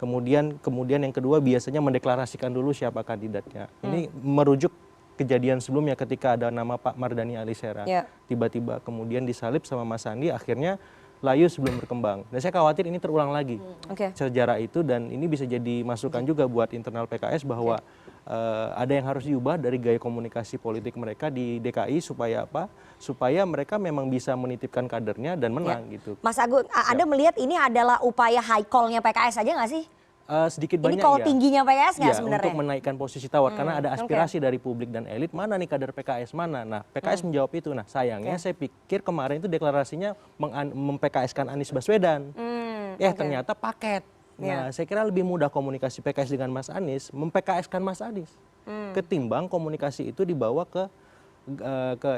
Kemudian yang kedua biasanya mendeklarasikan dulu siapa kandidatnya. Ini merujuk kejadian sebelumnya ketika ada nama Pak Mardhani Alisera. Ya. Tiba-tiba kemudian disalib sama Mas Sandi, akhirnya layu sebelum berkembang. Dan saya khawatir ini terulang lagi Oke. sejarah itu, dan ini bisa jadi masukan juga buat internal PKS bahwa ada yang harus diubah dari gaya komunikasi politik mereka di DKI supaya apa? Supaya mereka memang bisa menitipkan kadernya dan menang gitu. Mas Agung, Anda melihat ini adalah upaya high call-nya PKS aja nggak sih? Sedikit Ini banyak call ya. tingginya PKS nggak Ya, sebenarnya? untuk menaikkan posisi tawar karena ada aspirasi dari publik dan elit, mana nih kader PKS mana. Nah, PKS menjawab itu. Nah, sayangnya saya pikir kemarin itu deklarasinya mem-PKS-kan Anies Baswedan. Ternyata paket. Nah, saya kira lebih mudah komunikasi PKS dengan Mas Anies, mem-PKS-kan Mas Anies. Ketimbang komunikasi itu dibawa ke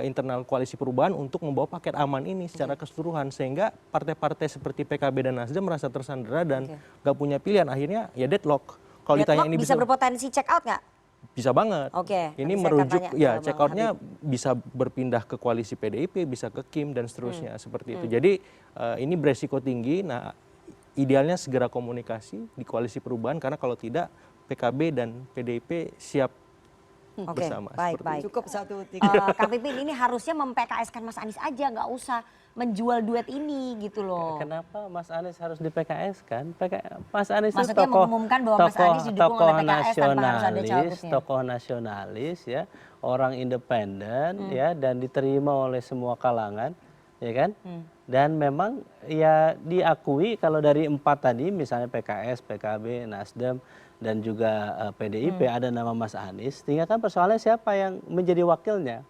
internal koalisi perubahan untuk membawa paket aman ini secara keseluruhan, sehingga partai-partai seperti PKB dan Nasdem merasa tersandera dan nggak punya pilihan, akhirnya ya deadlock. Kalau ditanya ini bisa berpotensi check out nggak? bisa banget. Oke, Ini nanti saya akan merujuk tanya ya ke check Bang outnya bisa berpindah ke koalisi PDIP, bisa ke KIM dan seterusnya seperti itu. Jadi ini beresiko tinggi. Nah, idealnya segera komunikasi di koalisi perubahan, karena kalau tidak PKB dan PDIP siap Oke, bersama. baik, seperti baik. itu. Cukup 1-3. Kang Pipin, ini harusnya mem-PKS-kan Mas Anies aja, nggak usah menjual duet ini gitu loh. Kenapa Mas Anies harus di PKS kan? Mas Anies itu Maksudnya mengumumkan bahwa Mas Anies didukung oleh PKS tanpa harus ada cawagupnya. tokoh nasionalis ya, orang independen ya, dan diterima oleh semua kalangan, ya kan? Dan memang ya diakui kalau dari 4 tadi, misalnya PKS, PKB, Nasdem, dan juga PDIP ada nama Mas Anies, tinggal kan persoalannya siapa yang menjadi wakilnya.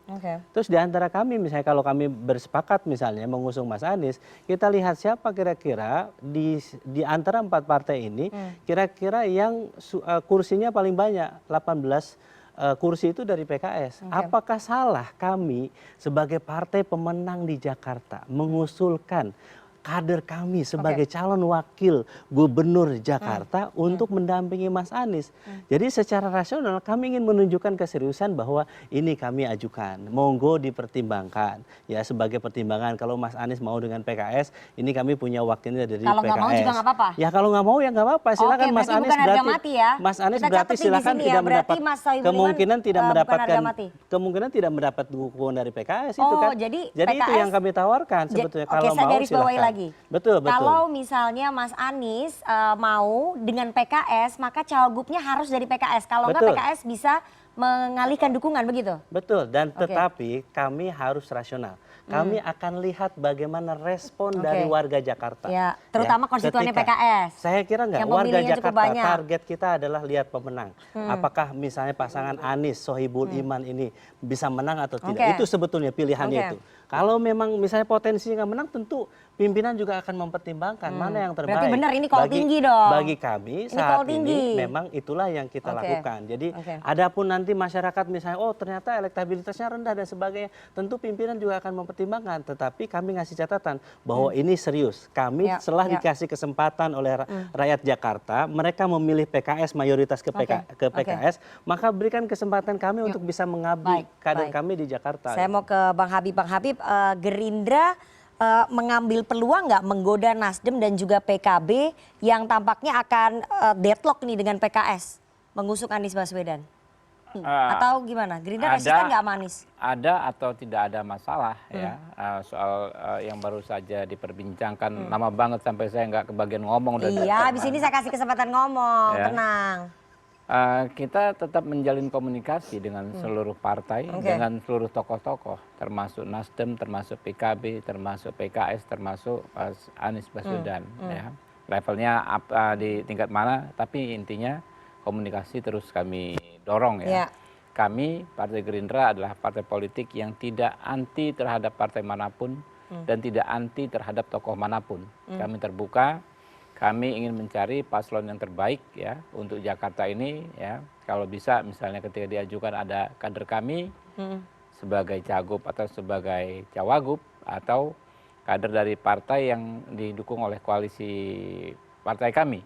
Terus di antara kami misalnya kalau kami bersepakat misalnya mengusung Mas Anies, kita lihat siapa kira-kira di antara 4 partai ini kira-kira yang kursinya paling banyak, 18 kursi itu dari PKS. Apakah salah kami sebagai partai pemenang di Jakarta mengusulkan kader kami sebagai calon wakil gubernur Jakarta untuk mendampingi Mas Anies. Jadi secara rasional kami ingin menunjukkan keseriusan bahwa ini kami ajukan, monggo dipertimbangkan. Ya sebagai pertimbangan kalau Mas Anies mau dengan PKS, ini kami punya wakilnya dari PKS. Kalau nggak mau juga nggak apa-apa? Ya kalau nggak mau ya nggak apa-apa. Silakan Mas Anies berarti. Mati ya. Mas Anies Kita berarti silakan tidak mendapat kemungkinan tidak mendapat dukungan dari PKS itu kan. Jadi itu yang kami tawarkan sebetulnya kalau mau silakan. Lagi. Betul. Kalau misalnya Mas Anies mau dengan PKS, maka cawagupnya harus dari PKS. Kalau nggak PKS bisa mengalihkan dukungan begitu? Betul, dan tetapi kami harus rasional. Kami akan lihat bagaimana respon dari warga Jakarta. Ya, terutama konstituennya PKS. Saya kira nggak, warga Jakarta target kita adalah lihat pemenang. Apakah misalnya pasangan Anies, Sohibul Iman ini bisa menang atau tidak. Itu sebetulnya pilihannya itu. Kalau memang misalnya potensinya nggak menang, tentu pimpinan juga akan mempertimbangkan mana yang terbaik. Berarti benar ini call tinggi dong. Bagi kami saat ini memang itulah yang kita lakukan. Jadi adapun nanti masyarakat misalnya ternyata elektabilitasnya rendah dan sebagainya, tentu pimpinan juga akan mempertimbangkan. Tetapi kami ngasih catatan bahwa ini serius. Kami setelah dikasih kesempatan oleh rakyat Jakarta, mereka memilih PKS mayoritas ke PKS, maka berikan kesempatan kami untuk bisa mengabdi kader kami di Jakarta. Saya mau ke Bang Habib. Bang Habib, Gerindra mengambil peluang nggak menggoda Nasdem dan juga PKB yang tampaknya akan deadlock nih dengan PKS mengusung Anies Baswedan? Atau gimana? Gerindra resisten nggak sama Anies? Ada atau tidak ada masalah ya soal yang baru saja diperbincangkan, lama banget sampai saya nggak kebagian ngomong. Iya, habis ini saya kasih kesempatan ngomong, tenang. Kita tetap menjalin komunikasi dengan seluruh partai, dengan seluruh tokoh-tokoh, termasuk Nasdem, termasuk PKB, termasuk PKS, termasuk Anies Baswedan. Ya. Levelnya di tingkat mana, tapi intinya komunikasi terus kami dorong ya. Kami, Partai Gerindra adalah partai politik yang tidak anti terhadap partai manapun dan tidak anti terhadap tokoh manapun. Kami terbuka. Kami ingin mencari paslon yang terbaik ya untuk Jakarta ini ya. Kalau bisa misalnya ketika diajukan ada kader kami sebagai cagup atau sebagai cawagup atau kader dari partai yang didukung oleh koalisi partai kami.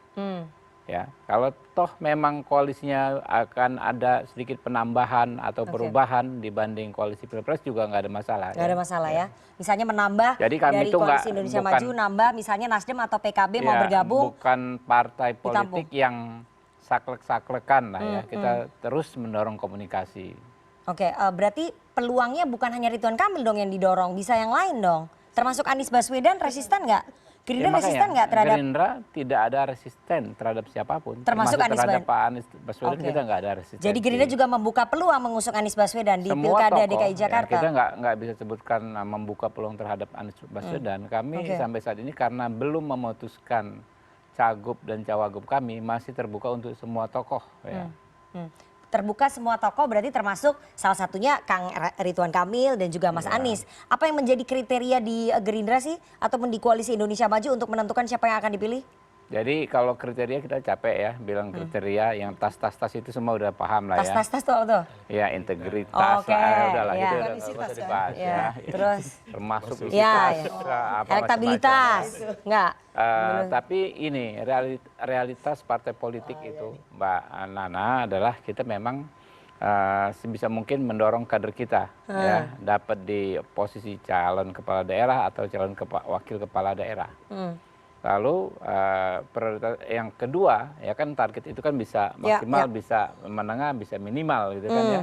Ya, kalau toh memang koalisinya akan ada sedikit penambahan atau perubahan dibanding koalisi Pilpres juga nggak ada masalah. Nggak ada masalah ya. Misalnya menambah jadi kami dari koalisi Indonesia Maju nambah misalnya Nasdem atau PKB mau bergabung. Bukan partai politik yang saklek-saklekan lah ya. Kita terus mendorong komunikasi. Oke, berarti peluangnya bukan hanya Ridwan Kamil dong yang didorong, bisa yang lain dong. Termasuk Anies Baswedan resisten nggak? Gerindra resisten nggak terhadap? Gerindra tidak ada resisten terhadap siapapun. Termasuk terhadap Pak Anies Baswedan kita nggak ada resisten. Jadi Gerindra juga membuka peluang mengusung Anies Baswedan di Pilkada DKI Jakarta. Ya, kita nggak bisa sebutkan membuka peluang terhadap Anies Baswedan. Kami sampai saat ini karena belum memutuskan cagup dan cawagup kami masih terbuka untuk semua tokoh. Ya. Terbuka semua tokoh berarti termasuk salah satunya Kang Ridwan Kamil dan juga Mas Anies. Apa yang menjadi kriteria di Gerindra sih ataupun di Koalisi Indonesia Maju untuk menentukan siapa yang akan dipilih? Jadi kalau kriteria kita capek ya bilang kriteria yang tas itu semua udah paham lah ya. Tas tuh. Ya integritas udahlah ya. Itu udah usah dibahas ya. Terus termasuk elektabilitas. Enggak. Tapi ini realitas partai politik itu Mbak Nana adalah kita memang sebisa mungkin mendorong kader kita ya dapat di posisi calon kepala daerah atau calon wakil kepala daerah. Lalu prioritas yang kedua ya kan target itu kan bisa maksimal, bisa menengah, bisa minimal gitu kan ya.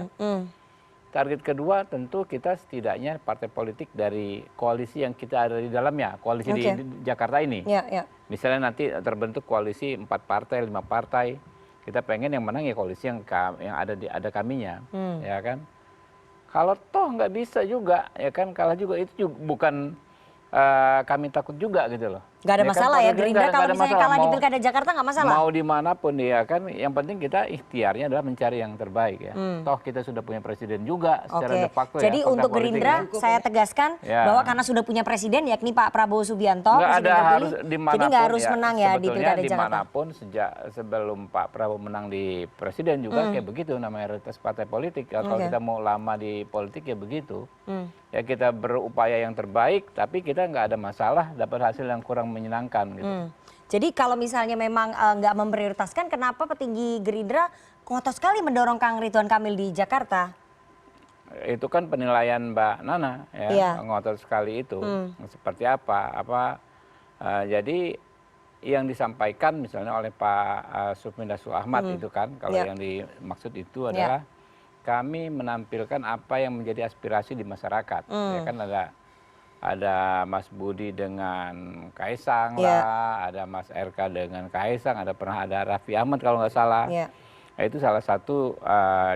Target kedua tentu kita setidaknya partai politik dari koalisi yang kita ada di dalamnya, koalisi di Jakarta ini. Misalnya nanti terbentuk koalisi 4 partai, 5 partai, kita pengen yang menang ya koalisi yang ada kaminya, ya kan. Kalau toh nggak bisa juga ya kan kalah juga itu juga bukan kami takut juga gitu loh. Nggak ada Ya kan masalah ya Partai Gerindra nggak kalau ada misalnya masalah. kalah di Pilkada Jakarta nggak masalah? Mau dimanapun ya kan, yang penting kita ikhtiarnya adalah mencari yang terbaik ya. Toh kita sudah punya presiden juga secara de facto ya. Jadi fakta untuk politik Gerindra ya. saya tegaskan Ya. bahwa karena sudah punya presiden yakni Pak Prabowo Subianto, Nggak presiden ada terpilih, harus dimanapun jadi nggak harus menang ya di sebetulnya Pilkada Jakarta. dimanapun sejak sebelum Pak Prabowo menang di presiden juga kayak begitu namanya realitas partai politik. Ya, kalau kita mau lama di politik ya begitu. Ya kita berupaya yang terbaik, tapi kita nggak ada masalah dapat hasil yang kurang menyenangkan gitu. Jadi kalau misalnya memang nggak memprioritaskan, kenapa petinggi Gerindra ngotot sekali mendorong Kang Ridwan Kamil di Jakarta? Itu kan penilaian Mbak Nana ya, Iya. ngotot sekali itu. Seperti apa? Jadi yang disampaikan misalnya oleh Pak Sufmi Dasko Ahmad itu kan, kalau yang dimaksud itu adalah kami menampilkan apa yang menjadi aspirasi di masyarakat. Ya kan ada Mas Budi dengan Kaisang lah, ada Mas RK dengan Kaisang, pernah ada Raffi Ahmad kalau nggak salah. Nah, itu salah satu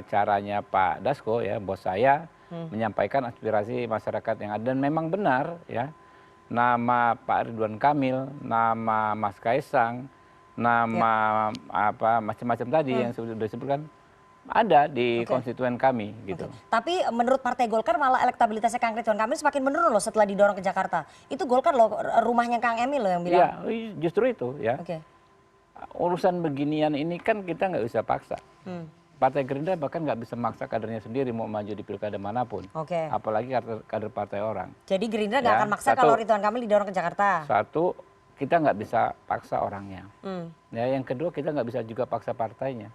caranya Pak Dasko ya, bos saya, menyampaikan aspirasi masyarakat yang ada. Dan memang benar ya, nama Pak Ridwan Kamil, nama Mas Kaisang, nama macam-macam tadi yang sudah disebutkan ada di konstituen kami gitu. Tapi menurut Partai Golkar malah elektabilitasnya Kang Ridwan Kamil semakin menurun loh setelah didorong ke Jakarta. Itu Golkar loh, rumahnya Kang Emil loh yang bilang. Iya, justru itu ya. Urusan beginian ini kan kita nggak bisa paksa. Partai Gerindra bahkan nggak bisa maksa kadernya sendiri mau maju di pilkada manapun. Apalagi kader partai orang. Jadi Gerindra nggak akan maksa kalau Ridwan Kamil didorong ke Jakarta. Satu, kita nggak bisa paksa orangnya. Ya, yang kedua kita nggak bisa juga paksa partainya.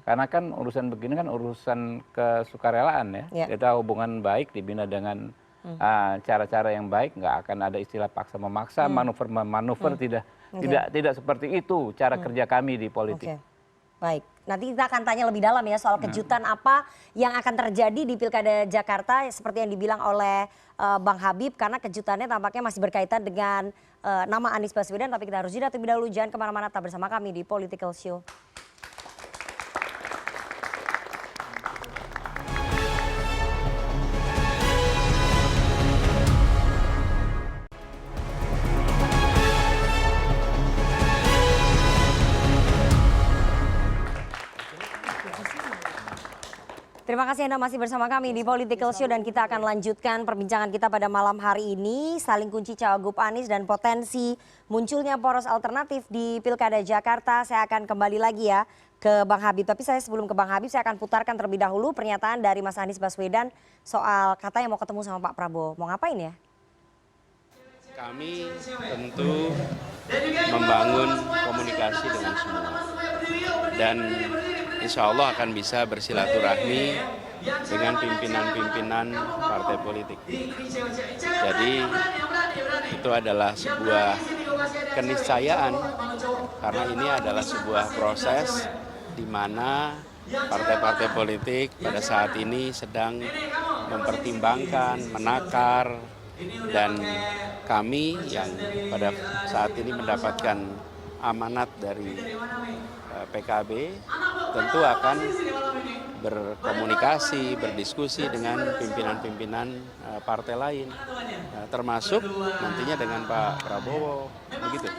Karena kan urusan begini kan urusan kesukarelaan ya. Kita hubungan baik dibina dengan cara-cara yang baik, nggak akan ada istilah paksa memaksa, manuver tidak seperti itu cara kerja kami di politik. Baik, nanti kita akan tanya lebih dalam ya soal kejutan apa yang akan terjadi di Pilkada Jakarta seperti yang dibilang oleh Bang Habib, karena kejutannya tampaknya masih berkaitan dengan nama Anies Baswedan. Tapi kita harus jeda terlebih dahulu, jangan kemana-mana, tetap bersama kami di Political Show. Terima kasih Anda masih bersama kami di Political Show dan kita akan lanjutkan perbincangan kita pada malam hari ini. Saling kunci Cawagup Anies dan potensi munculnya poros alternatif di Pilkada Jakarta. Saya akan kembali lagi ya ke Bang Habib. Tapi sebelum ke Bang Habib saya akan putarkan terlebih dahulu pernyataan dari Mas Anies Baswedan soal katanya mau ketemu sama Pak Prabowo. Mau ngapain ya? Kami tentu membangun komunikasi dengan semua. Dan insya Allah akan bisa bersilaturahmi dengan pimpinan-pimpinan partai politik. Jadi itu adalah sebuah keniscayaan karena ini adalah sebuah proses di mana partai-partai politik pada saat ini sedang mempertimbangkan, menakar, dan kami yang pada saat ini mendapatkan amanat dari PKB tentu akan berkomunikasi, berdiskusi dengan pimpinan-pimpinan partai lain, termasuk nantinya dengan Pak Prabowo, begitu.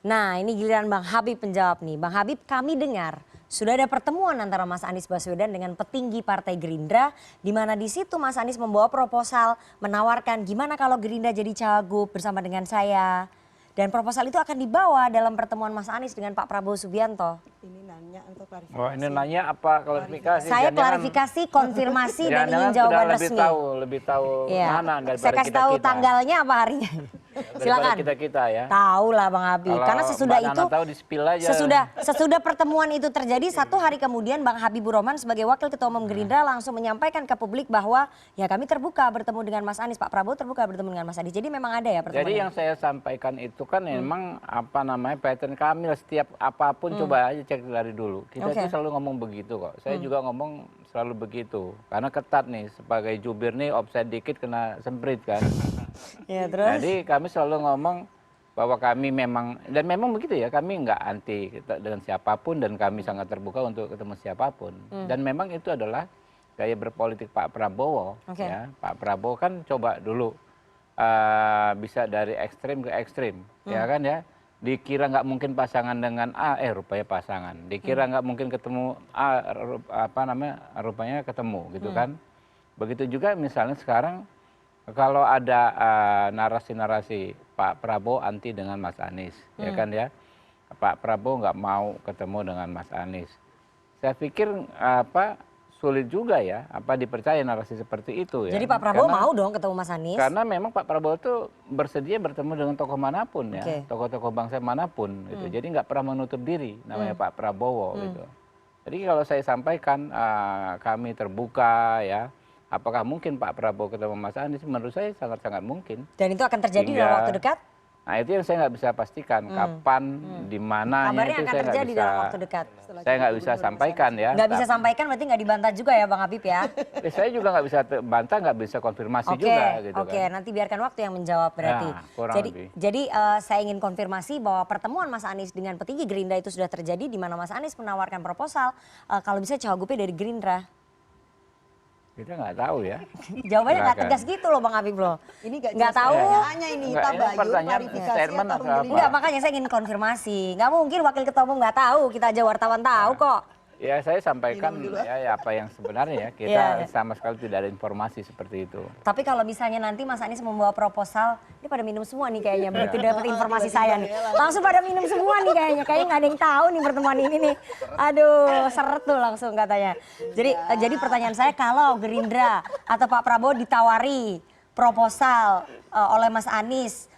Nah, ini giliran Bang Habib menjawab nih. Bang Habib, kami dengar sudah ada pertemuan antara Mas Anies Baswedan dengan petinggi Partai Gerindra, di mana di situ Mas Anies membawa proposal menawarkan gimana kalau Gerindra jadi cawagup bersama dengan saya. Dan proposal itu akan dibawa dalam pertemuan Mas Anies dengan Pak Prabowo Subianto. Ini nanya untuk klarifikasi. Wah, ini nanya apa klarifikasi? Saya klarifikasi, konfirmasi dan ingin jawaban resmi. Lebih tahu mana daripada saya kasih tahu tanggalnya apa harinya. Silakan. Kita ya. Tahu lah Bang Habib. Karena sesudah itu, tahu, aja. sesudah pertemuan itu terjadi, 1 hari kemudian Bang Habibur Rahman sebagai Wakil Ketua Umum Gerindra langsung menyampaikan ke publik bahwa ya kami terbuka bertemu dengan Mas Anies, Pak Prabowo terbuka bertemu dengan Mas Anies. Jadi memang ada ya pertemuan. Jadi yang saya sampaikan itu kan memang pattern kami setiap apapun coba aja cek dari dulu. Kita itu selalu ngomong begitu kok. Saya juga ngomong selalu begitu. Karena ketat nih sebagai jubir nih offside dikit kena semprit kan. Ya, terus? Jadi kami selalu ngomong bahwa kami memang, dan memang begitu ya, kami nggak anti dengan siapapun dan kami sangat terbuka untuk ketemu siapapun. Dan memang itu adalah gaya berpolitik Pak Prabowo. Ya. Pak Prabowo kan coba dulu bisa dari ekstrim ke ekstrim, ya kan ya. Dikira nggak mungkin pasangan dengan A, rupanya pasangan. Dikira nggak mungkin ketemu A, rupanya ketemu gitu kan. Begitu juga misalnya sekarang kalau ada narasi-narasi Pak Prabowo anti dengan Mas Anies, ya kan ya. Pak Prabowo nggak mau ketemu dengan Mas Anies. Saya pikir sulit juga ya dipercaya narasi seperti itu ya. Jadi Pak Prabowo mau dong ketemu Mas Anies? Karena memang Pak Prabowo itu bersedia bertemu dengan tokoh manapun ya, tokoh-tokoh bangsa manapun gitu. Jadi nggak pernah menutup diri namanya Pak Prabowo gitu. Jadi kalau saya sampaikan kami terbuka ya, apakah mungkin Pak Prabowo ketemu Mas Anies? Menurut saya sangat-sangat mungkin. Dan itu akan terjadi dalam waktu dekat? Nah itu yang saya nggak bisa pastikan kapan, di mananya itu saya nggak bisa. Dalam waktu dekat. Saya nggak bisa sampaikan ya. Nggak bisa sampaikan berarti nggak dibantah juga ya Bang Habib ya? Saya juga nggak bisa bantah, nggak bisa konfirmasi juga gitu kan. Nanti biarkan waktu yang menjawab berarti. Jadi saya ingin konfirmasi bahwa pertemuan Mas Anies dengan petinggi Gerindra itu sudah terjadi di mana Mas Anies menawarkan proposal kalau bisa cawagupnya dari Gerindra. Kita nggak tahu ya. Jawabannya nggak tegas gitu loh Bang Habib loh. Ini nggak tahu. Hanya ini pertanyaan statement atau apa? Enggak, makanya saya ingin konfirmasi. Nggak mungkin wakil ketua umum nggak tahu, kita aja wartawan tahu kok. Ya saya sampaikan ya apa yang sebenarnya ya. Kita sama sekali tidak ada informasi seperti itu. Tapi kalau misalnya nanti Mas Anies membawa proposal, ini pada minum semua nih kayaknya. Begitu dapat informasi saya nih. Langsung pada minum semua nih kayaknya. Kayaknya nggak ada yang tahu nih pertemuan ini nih. Aduh, seret tuh langsung katanya. Jadi pertanyaan saya, kalau Gerindra atau Pak Prabowo ditawari proposal oleh Mas Anies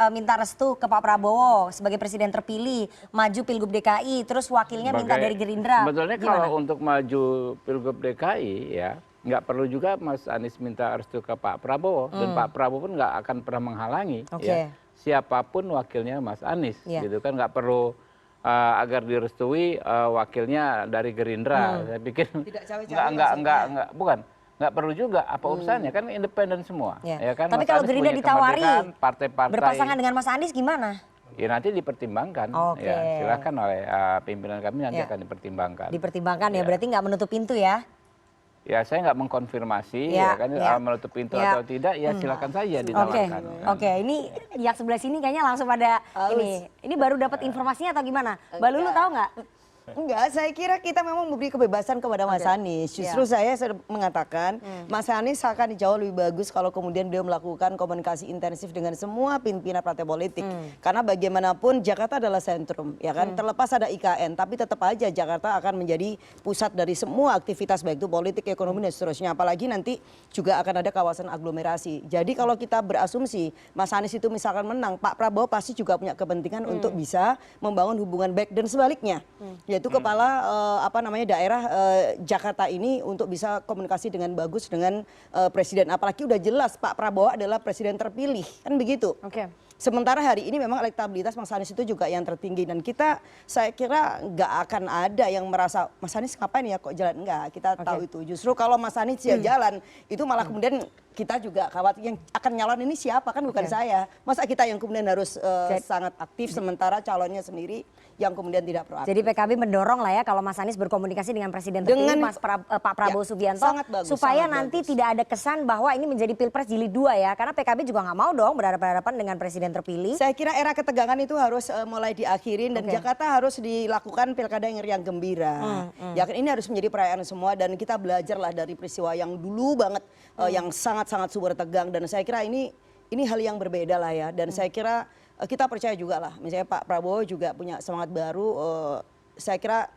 minta restu ke Pak Prabowo sebagai presiden terpilih, maju Pilgub DKI, terus wakilnya minta dari Gerindra. Sebetulnya kalau untuk maju Pilgub DKI ya, nggak perlu juga Mas Anies minta restu ke Pak Prabowo, dan Pak Prabowo pun nggak akan pernah menghalangi ya, siapapun wakilnya Mas Anies, gitu kan, nggak perlu agar direstui wakilnya dari Gerindra. Saya pikir nggak perlu juga, apa urusannya, kan independen semua. Ya kan? Tapi kalau Gerindra ditawari berpasangan dengan Mas Anies gimana? Ya nanti dipertimbangkan. Ya, silakan oleh pimpinan kami nanti akan dipertimbangkan. Dipertimbangkan ya, berarti nggak menutup pintu ya? Ya saya nggak mengkonfirmasi menutup pintu atau tidak, ya silakan saja ditawarkan. Oke, ini yang sebelah sini kayaknya langsung pada ini baru dapat informasinya atau gimana? Mbak Lulu tahu nggak? Enggak, saya kira kita memang memberi kebebasan kepada Mas Anies. Justru saya mengatakan Mas Anies akan jauh lebih bagus kalau kemudian beliau melakukan komunikasi intensif dengan semua pimpinan partai politik. Karena bagaimanapun Jakarta adalah sentrum, ya kan. Terlepas ada IKN, tapi tetap aja Jakarta akan menjadi pusat dari semua aktivitas baik itu politik, ekonomi dan seterusnya. Apalagi nanti juga akan ada kawasan aglomerasi. Jadi kalau kita berasumsi Mas Anies itu misalkan menang, Pak Prabowo pasti juga punya kepentingan untuk bisa membangun hubungan baik dan sebaliknya. Yaitu kepala daerah Jakarta ini untuk bisa komunikasi dengan bagus dengan presiden, apalagi udah jelas Pak Prabowo adalah presiden terpilih, kan begitu. Sementara hari ini memang elektabilitas Mas Anies itu juga yang tertinggi, dan saya kira nggak akan ada yang merasa Mas Anies ngapain ya kok jalan, enggak, kita tahu itu. Justru kalau Mas Anies ya jalan, itu malah kemudian kita juga khawatir yang akan nyalon ini siapa, kan bukan saya. Masa kita yang kemudian harus sangat aktif sementara calonnya sendiri yang kemudian tidak proaktif. Jadi PKB mendorong lah ya kalau Mas Anies berkomunikasi dengan Presiden terpilih Pak Prabowo Subianto supaya nanti tidak ada kesan bahwa ini menjadi Pilpres jilid 2 ya, karena PKB juga nggak mau dong berhadapan dengan Presiden terpilih. Saya kira era ketegangan itu harus mulai diakhirin, dan Jakarta harus dilakukan pilkada yang gembira. Ya kan, ini harus menjadi perayaan semua, dan kita belajarlah dari peristiwa yang dulu banget yang sangat super tegang, dan saya kira ini hal yang berbeda lah ya, dan saya kira kita percaya juga lah, misalnya Pak Prabowo juga punya semangat baru, saya kira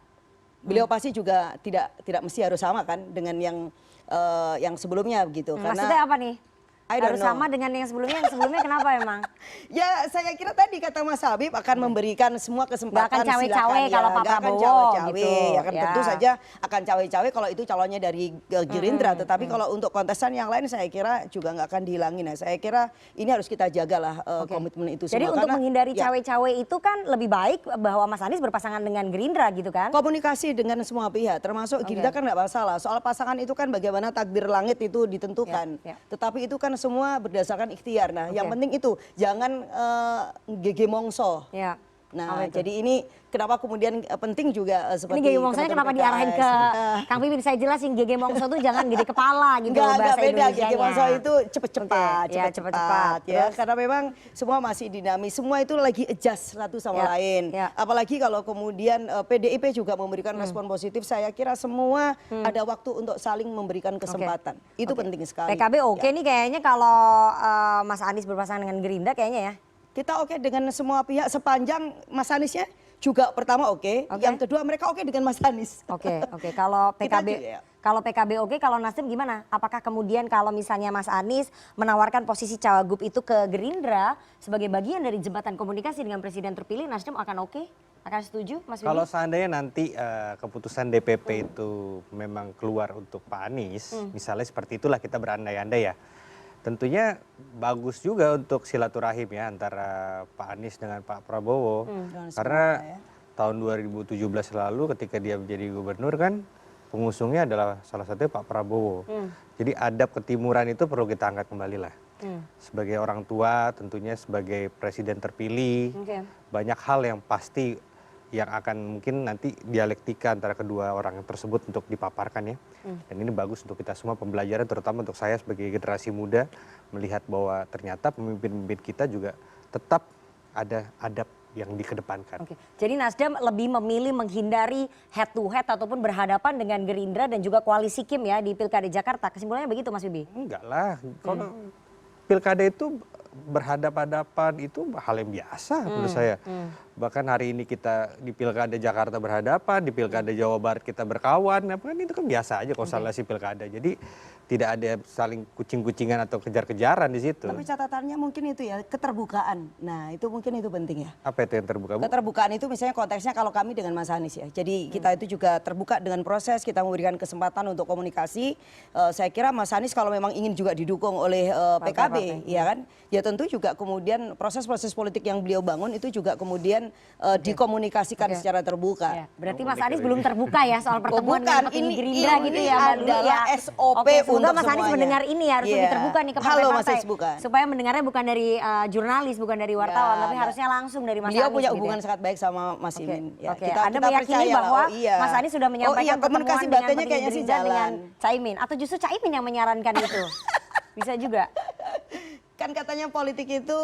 beliau pasti juga tidak mesti harus sama kan dengan yang sebelumnya begitu. Maksudnya apa nih? Harus sama dengan yang sebelumnya kenapa emang? Ya saya kira tadi kata Mas Habib akan memberikan semua kesempatan. Gak akan cawe-cawe kalau Pak Prabowo gitu. Ya kan tentu saja akan cawe-cawe kalau itu calonnya dari Gerindra. Tetapi kalau untuk kontestan yang lain saya kira juga nggak akan dihilangin. Nah, saya kira ini harus kita jagalah komitmen itu semua. Jadi untuk menghindari cawe-cawe itu kan lebih baik bahwa Mas Anies berpasangan dengan Gerindra gitu kan? Komunikasi dengan semua pihak termasuk Gerindra kan nggak masalah. Soal pasangan itu kan bagaimana takdir langit itu ditentukan. Tetapi itu kan semua berdasarkan ikhtiar. Nah, yang penting itu jangan gege mongso. Nah, jadi ini kenapa kemudian penting juga seperti ini Gege Mongsonya kenapa diarahin ke Kang Pipin? Saya jelasin Gege Mongso itu jangan gede kepala gitu Enggak bahasa beda. Indonesianya. Gege Mongso itu cepat-cepat, cepat-cepat ya. Karena memang semua masih dinamis, semua itu lagi adjust satu sama lain. Apalagi kalau kemudian PDIP juga memberikan respon positif, saya kira semua ada waktu untuk saling memberikan kesempatan. Itu penting sekali. PKB oke nih kayaknya kalau Mas Anies berpasangan dengan Gerindra kayaknya ya. Kita oke dengan semua pihak sepanjang Mas Aniesnya juga pertama oke. Yang kedua mereka oke dengan Mas Anies. Oke. Kalau PKB oke, kalau Nasdem gimana? Apakah kemudian kalau misalnya Mas Anies menawarkan posisi cawagup itu ke Gerindra sebagai bagian dari jembatan komunikasi dengan presiden terpilih, Nasdem akan oke? Akan setuju, Mas Willy? Kalau seandainya nanti keputusan DPP itu memang keluar untuk Pak Anies, misalnya seperti itulah, kita berandai-andai ya. Tentunya bagus juga untuk silaturahim ya antara Pak Anies dengan Pak Prabowo. Karena tahun 2017 lalu ketika dia menjadi gubernur kan pengusungnya adalah salah satunya Pak Prabowo. Jadi adab ketimuran itu perlu kita angkat kembali lah. Sebagai orang tua tentunya sebagai presiden terpilih, banyak hal yang pasti yang akan mungkin nanti dialektika antara kedua orang tersebut untuk dipaparkan ya. Dan ini bagus untuk kita semua pembelajaran, terutama untuk saya sebagai generasi muda melihat bahwa ternyata pemimpin-pemimpin kita juga tetap ada adab yang dikedepankan. Jadi Nasdem lebih memilih menghindari head to head ataupun berhadapan dengan Gerindra dan juga koalisi Kim ya di Pilkada Jakarta. Kesimpulannya begitu Mas Bibi? Enggak lah, kalau Pilkada itu berhadapan-hadapan itu hal yang biasa menurut saya. Bahkan hari ini kita di Pilkada Jakarta berhadapan, di Pilkada Jawa Barat kita berkawan, itu kan biasa aja konstelasi Pilkada. Jadi tidak ada saling kucing-kucingan atau kejar-kejaran di situ. Tapi catatannya mungkin itu ya, keterbukaan. Nah itu mungkin itu penting ya. Apa itu yang terbuka, Bu? Keterbukaan itu misalnya konteksnya kalau kami dengan Mas Anies ya. Jadi kita itu juga terbuka dengan proses, kita memberikan kesempatan untuk komunikasi. Saya kira Mas Anies kalau memang ingin juga didukung oleh PKB, ya kan? Ya tentu juga kemudian proses-proses politik yang beliau bangun itu juga kemudian dikomunikasikan secara terbuka. Berarti Mas Anies belum terbuka ya soal pertemuan dengan petinggi Gerindra gitu ya Mbak Lulu adalah ya. SOP Semoga untuk Mas Anies semuanya. mendengar ini harus lebih terbuka nih ke partai-partai. Supaya mendengarnya bukan dari jurnalis, bukan dari wartawan, tapi harusnya langsung dari Mas Anies. Beliau punya hubungan sangat baik sama Mas Imin. Ya, Anda meyakini bahwa Mas Anies sudah menyampaikan pertemuan dengan petinggi Gerindra dengan Caimin? Atau justru Caimin yang menyarankan itu? Bisa juga. Kan katanya politik itu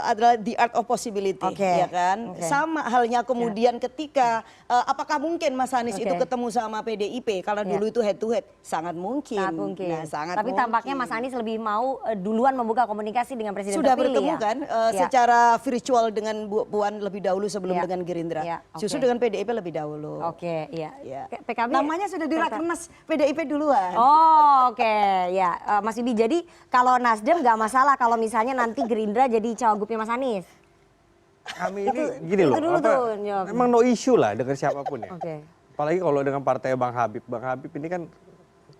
adalah the art of possibility, ya kan? Sama halnya kemudian ketika apakah mungkin Mas Anies itu ketemu sama PDIP kalau dulu itu head to head? Sangat mungkin. Nah, sangat tapi mungkin. tampaknya Mas Anies lebih mau duluan membuka komunikasi dengan presiden sudah terpilih bertemu kan secara virtual dengan Bu Puan lebih dahulu sebelum dengan Gerindra. Justru dengan PDIP lebih dahulu. PKB namanya sudah di Rakernas PDIP duluan. Ya Mas Bibi, jadi kalau Nasdem nggak masalah kalau misalnya nanti Gerindra jadi cawagupnya Mas Anies. Kami ini gini loh, memang no issue lah dengan siapapun ya. Apalagi kalau dengan partai Bang Habib. Bang Habib ini kan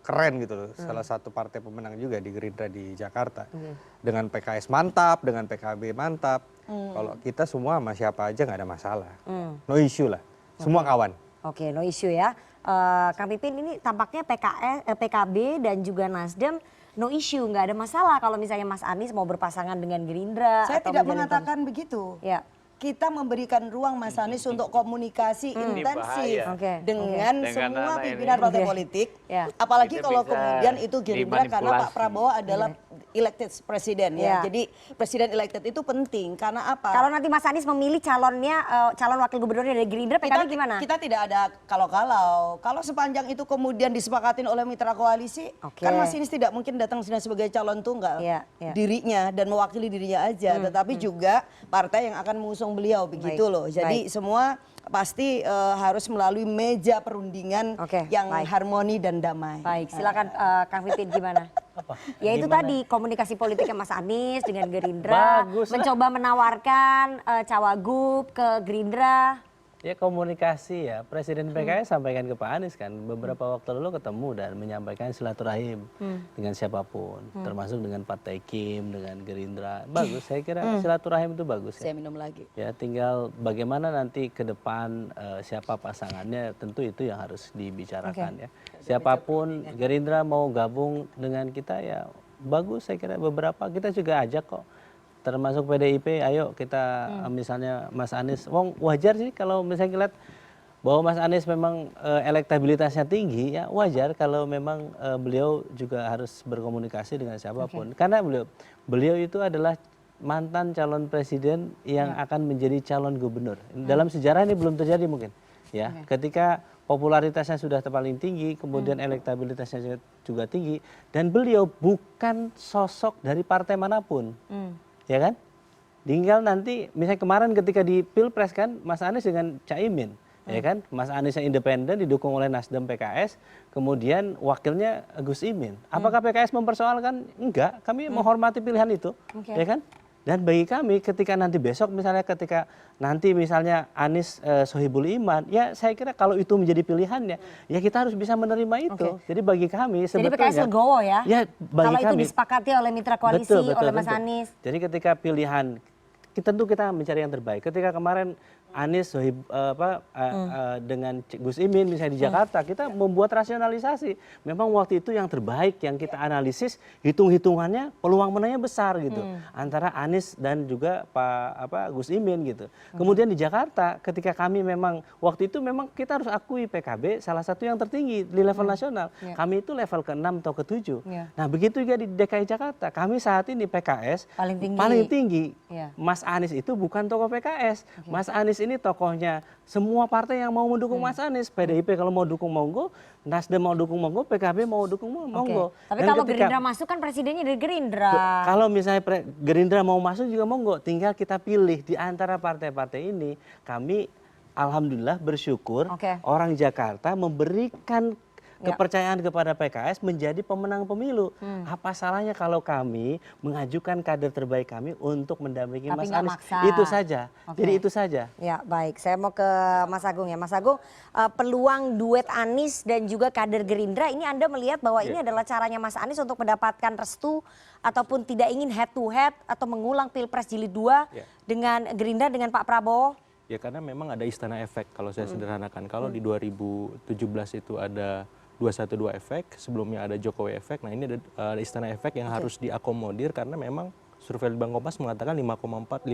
keren gitu loh, salah satu partai pemenang juga di Gerindra di Jakarta. Dengan PKS mantap, dengan PKB mantap. Kalau kita semua sama siapa aja nggak ada masalah. No issue lah, semua kawan. No issue ya. Kang Pipin, ini tampaknya PKB dan juga Nasdem no issue, nggak ada masalah kalau misalnya Mas Anies mau berpasangan dengan Gerindra. Saya tidak mengatakan begitu. Kita memberikan ruang Mas Anies untuk komunikasi intensif dengan semua pimpinan partai politik. Apalagi kalau kemudian itu Gerindra karena Pak Prabowo adalah elected presiden ya. Jadi presiden elected itu penting karena apa? Kalau nanti Mas Anies memilih calonnya, calon wakil gubernurnya dari Gerindra, PKB gimana? Kita tidak ada kalau-kalau. Kalau sepanjang itu kemudian disepakatin oleh mitra koalisi, kan Mas Anies tidak mungkin datang sebagai calon tunggal dirinya dan mewakili dirinya aja, tetapi juga partai yang akan mengusung beliau begitu loh. Jadi semua pasti harus melalui meja perundingan yang harmoni dan damai. Baik, silakan Kang Pipin gimana? Ya itu tadi komunikasi politiknya Mas Anies dengan Gerindra, mencoba menawarkan cawagup ke Gerindra. Ya komunikasi ya, Presiden PKS sampaikan ke Pak Anies kan beberapa waktu lalu ketemu dan menyampaikan silaturahim dengan siapapun, termasuk dengan Partai Kim, dengan Gerindra. Bagus, saya kira silaturahim itu bagus. Saya minum lagi. Ya tinggal bagaimana nanti ke depan siapa pasangannya, tentu itu yang harus dibicarakan ya. Siapapun Gerindra mau gabung dengan kita ya bagus, saya kira beberapa kita juga ajak kok. termasuk PDIP, ayo kita misalnya Mas Anies, wajar sih kalau misalnya lihat bahwa Mas Anies memang elektabilitasnya tinggi, ya wajar kalau memang beliau juga harus berkomunikasi dengan siapapun. Karena beliau itu adalah mantan calon presiden yang akan menjadi calon gubernur. Dalam sejarah ini belum terjadi mungkin. Ya, ketika popularitasnya sudah paling tinggi, kemudian elektabilitasnya juga tinggi, dan beliau bukan sosok dari partai manapun, ya kan? Tinggal nanti, misalnya kemarin ketika di Pilpres kan, Mas Anies dengan Caimin, ya kan? Mas Anies yang independen didukung oleh Nasdem PKS, kemudian wakilnya Gus Imin. Apakah PKS mempersoalkan? Enggak, kami menghormati pilihan itu, ya kan? Dan bagi kami ketika nanti besok misalnya ketika nanti misalnya Anies Sohibul Iman, ya saya kira kalau itu menjadi pilihannya, ya kita harus bisa menerima itu. Jadi bagi kami sebetulnya. Jadi PKS legowo ya? Ya bagi kalau kami. Itu disepakati oleh mitra koalisi, oleh Mas Anies. Jadi ketika pilihan, tentu kita mencari yang terbaik. Ketika kemarin Anies dengan Gus Imin misalnya di Jakarta, kita membuat rasionalisasi. Memang waktu itu yang terbaik yang kita analisis, hitung-hitungannya peluang menangnya besar gitu antara Anies dan juga Pak Gus Imin gitu. Kemudian di Jakarta ketika kami memang waktu itu memang kita harus akui PKB salah satu yang tertinggi di level nasional. Kami itu level ke-6 atau ke-7. Nah, begitu juga di DKI Jakarta. Kami saat ini PKS paling tinggi. Mas Anies itu bukan tokoh PKS. Mas Anies ini tokohnya semua partai yang mau mendukung Mas Anies. PDIP kalau mau dukung monggo, Nasdem mau dukung monggo, PKB mau dukung monggo. Tapi kalau Gerindra masuk kan presidennya dari Gerindra. Kalau misalnya Gerindra mau masuk juga monggo, tinggal kita pilih di antara partai-partai ini. Kami alhamdulillah bersyukur orang Jakarta memberikan kepercayaan kepada PKS menjadi pemenang pemilu. Apa salahnya kalau kami mengajukan kader terbaik kami untuk mendampingi Mas Anies? Itu saja. Jadi itu saja. Ya baik, saya mau ke Mas Agung ya. Mas Agung, peluang duet Anies dan juga kader Gerindra ini Anda melihat bahwa ini adalah caranya Mas Anies untuk mendapatkan restu ataupun tidak ingin head to head atau mengulang Pilpres Jilid 2 dengan Gerindra dengan Pak Prabowo? Ya karena memang ada istana efek kalau saya sederhanakan. Kalau di 2017 itu ada 212 efek, sebelumnya ada Jokowi efek. Nah ini ada istana efek yang harus diakomodir karena memang survei Litbang Kompas mengatakan 54,3%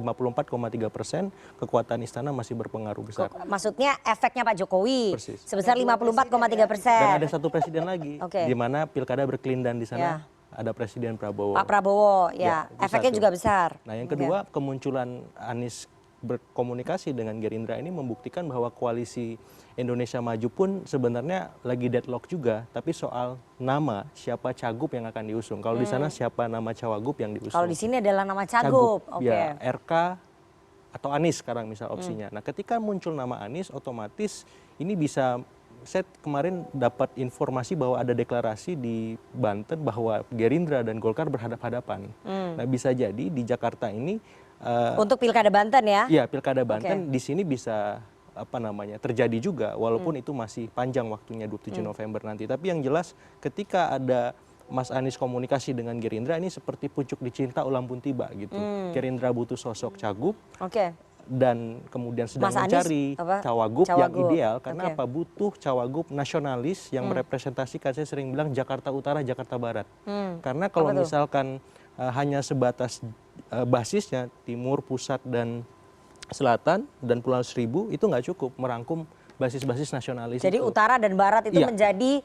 kekuatan istana masih berpengaruh besar. Maksudnya efeknya Pak Jokowi sebesar 54,3%. Dan ada satu presiden lagi di mana pilkada berkelindan di sana. Ada Presiden Prabowo. Pak Prabowo, ya efeknya juga besar. Nah yang kedua kemunculan Anies berkomunikasi dengan Gerindra ini membuktikan bahwa koalisi Indonesia Maju pun sebenarnya lagi deadlock juga, tapi soal nama siapa cagup yang akan diusung. Kalau di sana siapa nama cawagup yang diusung? Kalau di sini adalah nama cagup. Ya, RK atau Anies sekarang misal opsinya. Nah, ketika muncul nama Anies otomatis ini bisa, saya kemarin dapat informasi bahwa ada deklarasi di Banten bahwa Gerindra dan Golkar berhadap-hadapan. Nah, bisa jadi di Jakarta ini untuk Pilkada Banten ya? Iya, Pilkada Banten di sini bisa terjadi juga walaupun itu masih panjang waktunya 27 November nanti. Tapi yang jelas ketika ada Mas Anies komunikasi dengan Gerindra ini seperti pucuk dicinta ulang pun tiba gitu. Gerindra butuh sosok cagup. Dan kemudian sedang mencari cawagup yang ideal karena apa? Butuh cawagup nasionalis yang merepresentasikan, saya sering bilang Jakarta Utara, Jakarta Barat. Karena kalau misalkan hanya sebatas basisnya timur, pusat dan selatan dan Pulau Seribu itu nggak cukup merangkum basis-basis nasionalis. Jadi itu. utara dan barat itu menjadi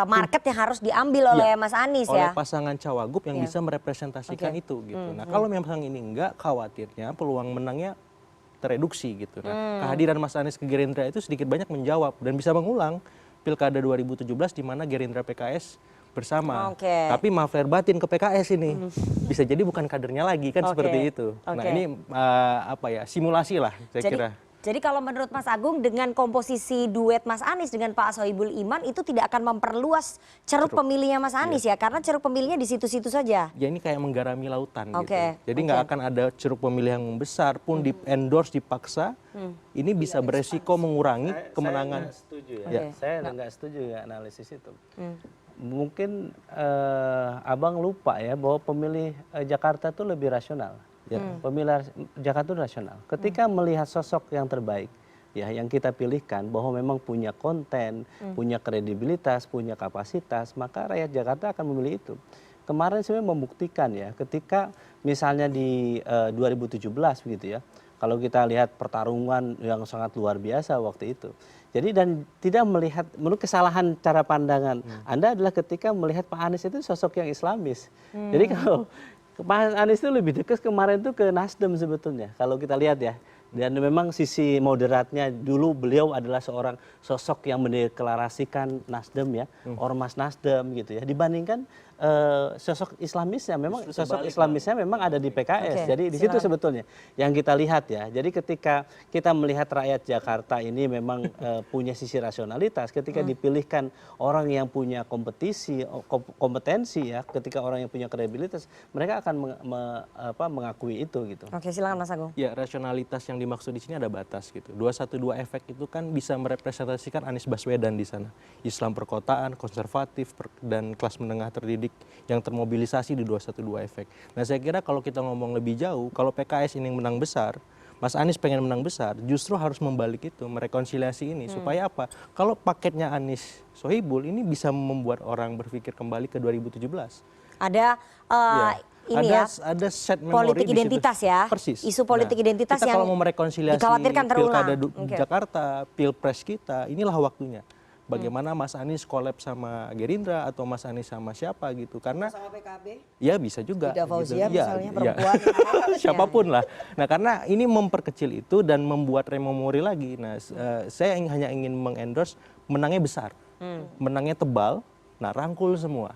market yang harus diambil oleh Mas Anies oleh pasangan cawagup yang bisa merepresentasikan itu gitu. Nah kalau memang ini enggak, khawatirnya peluang menangnya tereduksi gitu. Nah kehadiran Mas Anies ke Gerindra itu sedikit banyak menjawab dan bisa mengulang Pilkada 2017 di mana Gerindra PKS bersama. Tapi maaf lahir batin ke PKS ini bisa jadi bukan kadernya lagi kan seperti itu. Nah ini simulasi lah saya kira. Jadi kalau menurut Mas Agung dengan komposisi duet Mas Anies dengan Pak Sohibul Iman itu tidak akan memperluas ceruk pemilihnya Mas Anies ya karena ceruk pemilihnya di situ-situ saja. Ya ini kayak menggarami lautan gitu. Jadi nggak akan ada ceruk pemilih yang besar pun di endorse dipaksa. Ini bisa beresiko mengurangi kemenangan. Saya nggak setuju ya. Saya nggak setuju ya analisis itu. Mungkin abang lupa ya bahwa pemilih Jakarta itu lebih rasional. Ya, pemilih Jakarta itu rasional. Ketika melihat sosok yang terbaik, ya yang kita pilihkan bahwa memang punya konten, punya kredibilitas, punya kapasitas, maka rakyat Jakarta akan memilih itu. kemarin sebenarnya membuktikan ya, ketika misalnya di 2017 begitu ya, kalau kita lihat pertarungan yang sangat luar biasa waktu itu. Jadi dan tidak melihat, menurut kesalahan cara pandangan Anda adalah ketika melihat Pak Anies itu sosok yang Islamis. Jadi kalau Pak Anies itu lebih dekat kemarin itu ke Nasdem sebetulnya, kalau kita lihat ya. Dan memang sisi moderatnya dulu beliau adalah seorang sosok yang mendeklarasikan Nasdem ya, ormas Nasdem gitu ya. Dibandingkan sosok Islamisnya, memang sosok Islamisnya memang ada di PKS. Jadi di situ sebetulnya yang kita lihat ya. Jadi ketika kita melihat rakyat Jakarta ini memang punya sisi rasionalitas, ketika dipilihkan orang yang punya kompetensi ya, ketika orang yang punya kredibilitas, mereka akan mengakui itu gitu. Oke, silakan Mas Agung. Ya, rasionalitas yang dimaksud di sini ada batas gitu. 212 efek itu kan bisa merepresentasikan Anies Baswedan di sana. Islam perkotaan, konservatif, dan kelas menengah terdidik yang termobilisasi di 212 efek. Nah, saya kira kalau kita ngomong lebih jauh, kalau PKS ini menang besar, Mas Anies pengen menang besar, justru harus membalik itu, merekonsiliasi ini. Supaya apa? Kalau paketnya Anies Sohibul ini bisa membuat orang berpikir kembali ke 2017. Ada ini ada set memori politik identitas ya. Persis. Isu politik identitas kita yang kalau mau merekonsiliasi dikhawatirkan terulang. Pilkada Jakarta, Pilpres kita, inilah waktunya. Bagaimana Mas Anies collab sama Gerindra atau Mas Anies sama siapa gitu, karena sama PKB ya bisa juga Ida Fauzia gitu. misalnya perempuan siapapun lah. Nah, karena ini memperkecil itu dan membuat rememori lagi. Nah, saya hanya ingin mengendorse menangnya besar, menangnya tebal, nah rangkul semua.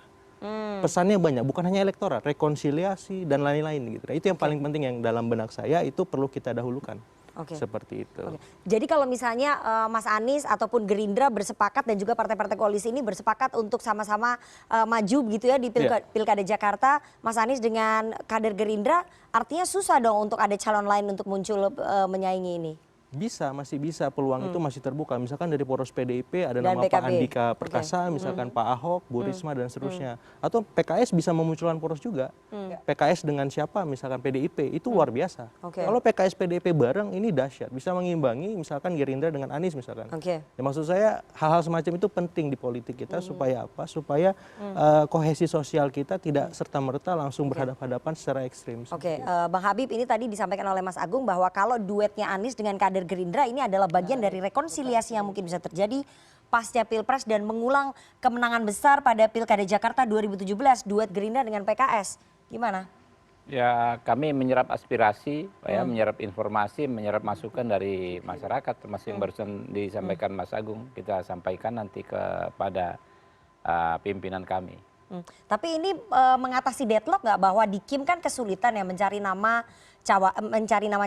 Pesannya banyak, bukan hanya elektoral, rekonsiliasi dan lain-lain gitu. Nah, itu yang paling penting yang dalam benak saya itu perlu kita dahulukan. Seperti itu. Jadi kalau misalnya Mas Anies ataupun Gerindra bersepakat dan juga partai-partai koalisi ini bersepakat untuk sama-sama maju gitu ya di Pilkada Jakarta, Mas Anies dengan kader Gerindra, artinya susah dong untuk ada calon lain untuk muncul menyaingi ini. Bisa, masih bisa, peluang itu masih terbuka. Misalkan dari poros PDIP ada Dan nama PKB. Pak Andika Perkasa, misalkan Pak Ahok, Bu Risma dan seterusnya. Atau PKS bisa memunculkan poros juga. PKS dengan siapa? Misalkan PDIP, itu luar biasa. Kalau PKS PDIP bareng ini dahsyat, bisa mengimbangi misalkan Gerindra dengan Anies misalkan. Ya, maksud saya hal-hal semacam itu penting di politik kita supaya apa? Supaya kohesi sosial kita tidak serta-merta langsung berhadapan-hadapan secara ekstrim. Bang Habib, ini tadi disampaikan oleh Mas Agung bahwa kalau duetnya Anies dengan kader Gerindra ini adalah bagian dari rekonsiliasi yang mungkin bisa terjadi pasca Pilpres dan mengulang kemenangan besar pada Pilkada Jakarta 2017, duet Gerindra dengan PKS. Gimana? Ya, kami menyerap aspirasi, ya, menyerap informasi, menyerap masukan dari masyarakat, termasuk yang barusan disampaikan Mas Agung. Kita sampaikan nanti kepada pimpinan kami. Tapi ini mengatasi deadlock nggak, bahwa di Kim kan kesulitan ya mencari nama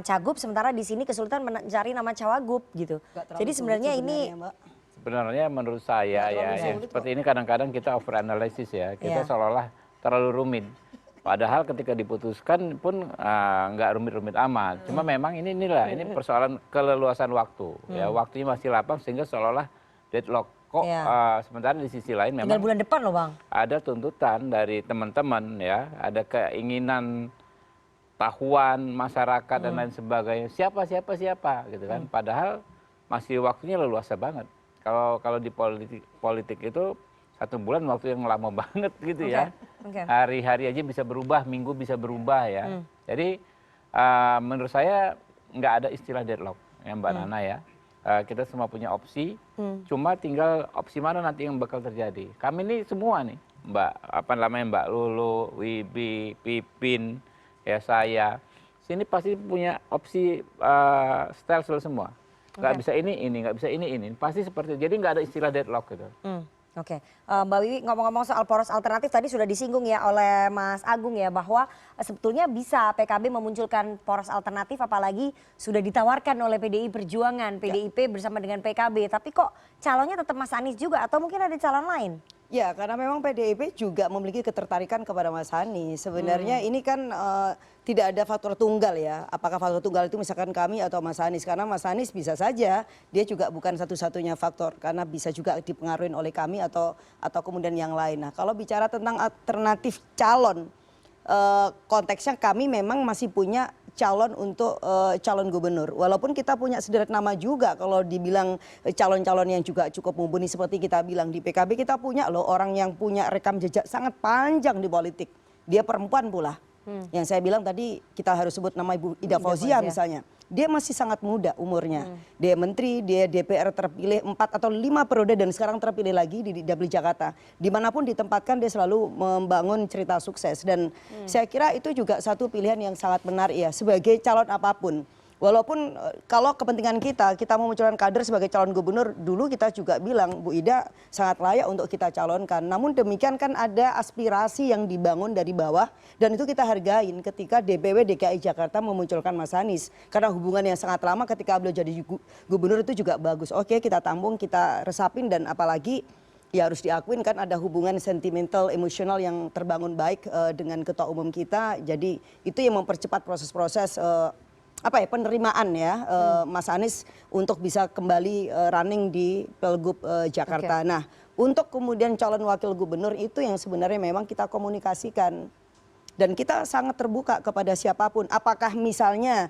cagup, sementara di sini kesulitan mencari nama cawagup gitu. Jadi sebenarnya ini sebenarnya menurut saya ya seperti ini kadang-kadang kita over analysis ya, kita seolah-olah terlalu rumit. Padahal ketika diputuskan pun nggak rumit-rumit amat. Cuma memang ini persoalan keleluasan waktu. Ya, waktunya masih lapang sehingga seolah-olah deadlock. Kok sementara di sisi lain memang bulan depan loh Bang. Ada tuntutan dari teman-teman ya, ada keinginan tahuan masyarakat dan lain sebagainya. Siapa gitu kan. Padahal masih waktunya leluasa banget. Kalau di politik itu 1 bulan waktu yang lama banget gitu ya. Hari-hari aja bisa berubah, minggu bisa berubah ya. Jadi menurut saya nggak ada istilah deadlock ya Mbak Nana ya. Kita semua punya opsi, cuma tinggal opsi mana nanti yang bakal terjadi. Kami ini semua nih, Mbak Lulu, Wibi, Pipin, ya saya, sini pasti punya opsi style semua. Nggak bisa ini, nggak bisa ini. Pasti seperti itu. Jadi nggak ada istilah deadlock gitu. Mbak Wiwi, ngomong-ngomong soal poros alternatif tadi sudah disinggung ya oleh Mas Agung ya, bahwa sebetulnya bisa PKB memunculkan poros alternatif, apalagi sudah ditawarkan oleh PDI Perjuangan, PDIP bersama dengan PKB, tapi kok calonnya tetap Mas Anies juga atau mungkin ada calon lain? Ya, karena memang PDIP juga memiliki ketertarikan kepada Mas Anies. Sebenarnya ini kan tidak ada faktor tunggal ya. Apakah faktor tunggal itu misalkan kami atau Mas Anies? Karena Mas Anies bisa saja dia juga bukan satu-satunya faktor, karena bisa juga dipengaruhi oleh kami atau kemudian yang lain. Nah, kalau bicara tentang alternatif calon, konteksnya kami memang masih punya calon untuk calon gubernur. Walaupun kita punya sederet nama juga kalau dibilang calon-calon yang juga cukup mumpuni seperti kita bilang di PKB kita punya loh orang yang punya rekam jejak sangat panjang di politik. Dia perempuan pula. Yang saya bilang tadi kita harus sebut nama Ibu Ida Fauzia misalnya. Dia masih sangat muda umurnya. Dia menteri, dia DPR terpilih 4 atau 5 periode dan sekarang terpilih lagi di Dapil Jakarta. Dimanapun ditempatkan dia selalu membangun cerita sukses. Dan saya kira itu juga satu pilihan yang sangat menarik ya sebagai calon apapun. Walaupun kalau kepentingan kita memunculkan kader sebagai calon gubernur, dulu kita juga bilang Bu Ida sangat layak untuk kita calonkan. Namun demikian kan ada aspirasi yang dibangun dari bawah dan itu kita hargain ketika DPW DKI Jakarta memunculkan Mas Anies. Karena hubungan yang sangat lama ketika beliau jadi gubernur itu juga bagus. Oke, kita tampung, kita resapin dan apalagi ya harus diakuin kan ada hubungan sentimental, emosional yang terbangun baik dengan ketua umum kita. Jadi itu yang mempercepat proses-proses penerimaan ya Mas Anies untuk bisa kembali running di Pilgub Jakarta. Nah, untuk kemudian calon wakil gubernur itu yang sebenarnya memang kita komunikasikan dan kita sangat terbuka kepada siapapun. Apakah misalnya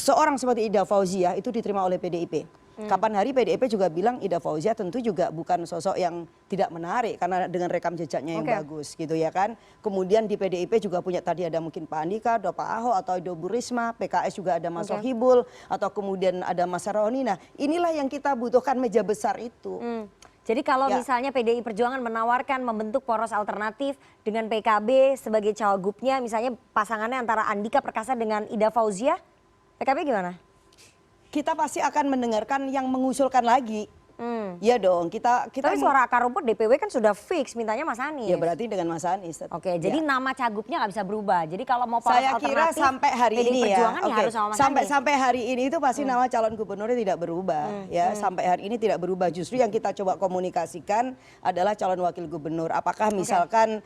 seorang seperti Ida Fauzia itu diterima oleh PDIP? Kapan hari PDIP juga bilang Ida Fauzia tentu juga bukan sosok yang tidak menarik karena dengan rekam jejaknya yang bagus gitu ya kan. Kemudian di PDIP juga punya tadi ada mungkin Pak Andika, Pak Ahok atau Ibu Risma, PKS juga ada Mas Sohibul atau kemudian ada Mas Saroni. Nah, inilah yang kita butuhkan meja besar itu. Jadi kalau misalnya PDI Perjuangan menawarkan membentuk poros alternatif dengan PKB sebagai cawagupnya, misalnya pasangannya antara Andika Perkasa dengan Ida Fauzia, PKB gimana? Kita pasti akan mendengarkan yang mengusulkan lagi. Ya dong, kita tapi suara akar rumput DPW kan sudah fix mintanya Mas Anies. Ya berarti dengan Mas Anies. Oke, jadi nama cagupnya nggak bisa berubah. Jadi kalau mau poros saya kira alternatif sampai hari ini ya, harus sama Mas Anies. sampai hari ini itu pasti nama calon gubernurnya tidak berubah ya. Sampai hari ini tidak berubah. Justru yang kita coba komunikasikan adalah calon wakil gubernur. Apakah misalkan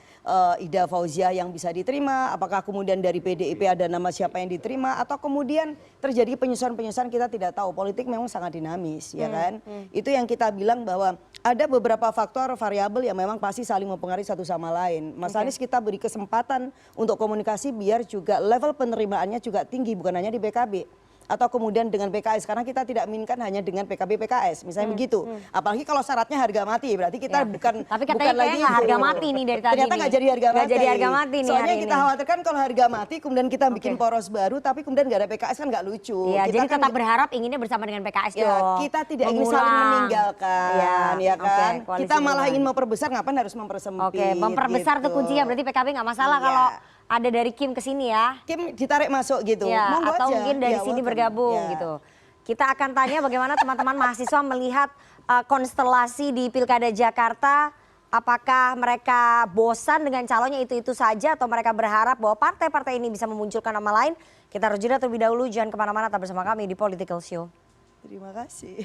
Ida Fauzia yang bisa diterima, apakah kemudian dari PDIP ada nama siapa yang diterima atau kemudian terjadi penyusunan-penyusunan kita tidak tahu. Politik memang sangat dinamis ya kan. Itu yang kita bilang bahwa ada beberapa faktor variabel yang memang pasti saling mempengaruhi satu sama lain. Mas Anies kita beri kesempatan untuk komunikasi biar juga level penerimaannya juga tinggi bukan hanya di PKB. Atau kemudian dengan PKS karena kita tidak menginginkan hanya dengan PKB PKS misalnya begitu. Apalagi kalau syaratnya harga mati berarti kita bukan tapi katanya lagi harga mati nih dari tadi. Ternyata nggak jadi harga mati. Jadi harga mati nih. Soalnya kita khawatirkan kalau harga mati kemudian kita bikin poros baru tapi kemudian nggak ada PKS kan nggak lucu. Iya, jadi tetap berharap inginnya bersama dengan PKS dong. Kita tidak ingin saling meninggalkan ya kan. Kita malah ingin memperbesar ngapain harus mempersempit. Oke, memperbesar tuh kuncinya berarti PKB nggak masalah kalau ada dari Kim ke sini ya. Kim ditarik masuk gitu. Ya, atau aja. mungkin dari sini bergabung gitu. Kita akan tanya bagaimana teman-teman mahasiswa melihat konstelasi di Pilkada Jakarta. Apakah mereka bosan dengan calonnya itu-itu saja atau mereka berharap bahwa partai-partai ini bisa memunculkan nama lain? Kita harus jeda terlebih dahulu, jangan kemana-mana, tetap bersama kami di Political Show. Terima kasih.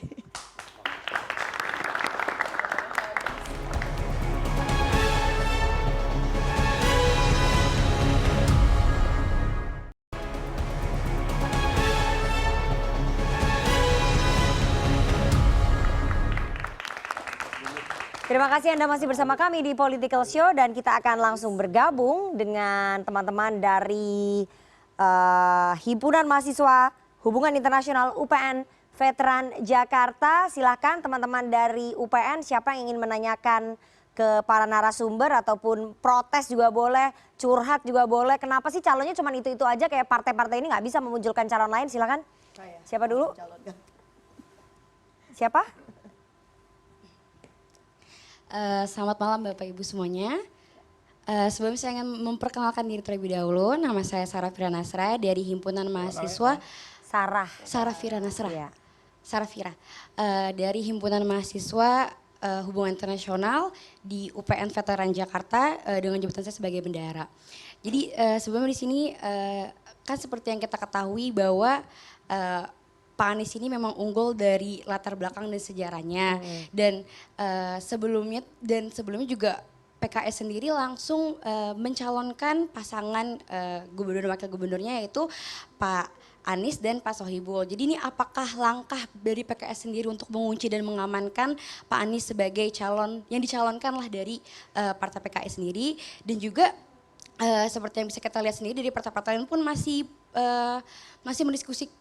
Terima kasih Anda masih bersama kami di Political Show dan kita akan langsung bergabung dengan teman-teman dari Himpunan Mahasiswa Hubungan Internasional UPN Veteran Jakarta. Silakan teman-teman dari UPN, siapa yang ingin menanyakan ke para narasumber ataupun protes juga boleh, curhat juga boleh. Kenapa sih calonnya cuma itu-itu aja kayak partai-partai ini nggak bisa memunculkan calon lain? Silakan. Siapa dulu? Siapa? Selamat malam Bapak Ibu semuanya. Sebelumnya saya ingin memperkenalkan diri terlebih dahulu. Nama saya Sarah Fira Nasra dari Himpunan Mahasiswa Sarah Fira Nasra. Ya. Sarah Fira dari Himpunan Mahasiswa Hubungan Internasional di UPN Veteran Jakarta dengan jabatan saya sebagai bendahara. Jadi sebelumnya di sini kan seperti yang kita ketahui bahwa Pak Anies ini memang unggul dari latar belakang dan sejarahnya dan sebelumnya juga PKS sendiri langsung mencalonkan pasangan gubernur dan wakil gubernurnya yaitu Pak Anies dan Pak Sohibul. Jadi ini apakah langkah dari PKS sendiri untuk mengunci dan mengamankan Pak Anies sebagai calon yang dicalonkan lah dari partai PKS sendiri dan juga seperti yang bisa kita lihat sendiri dari partai-partai lain pun masih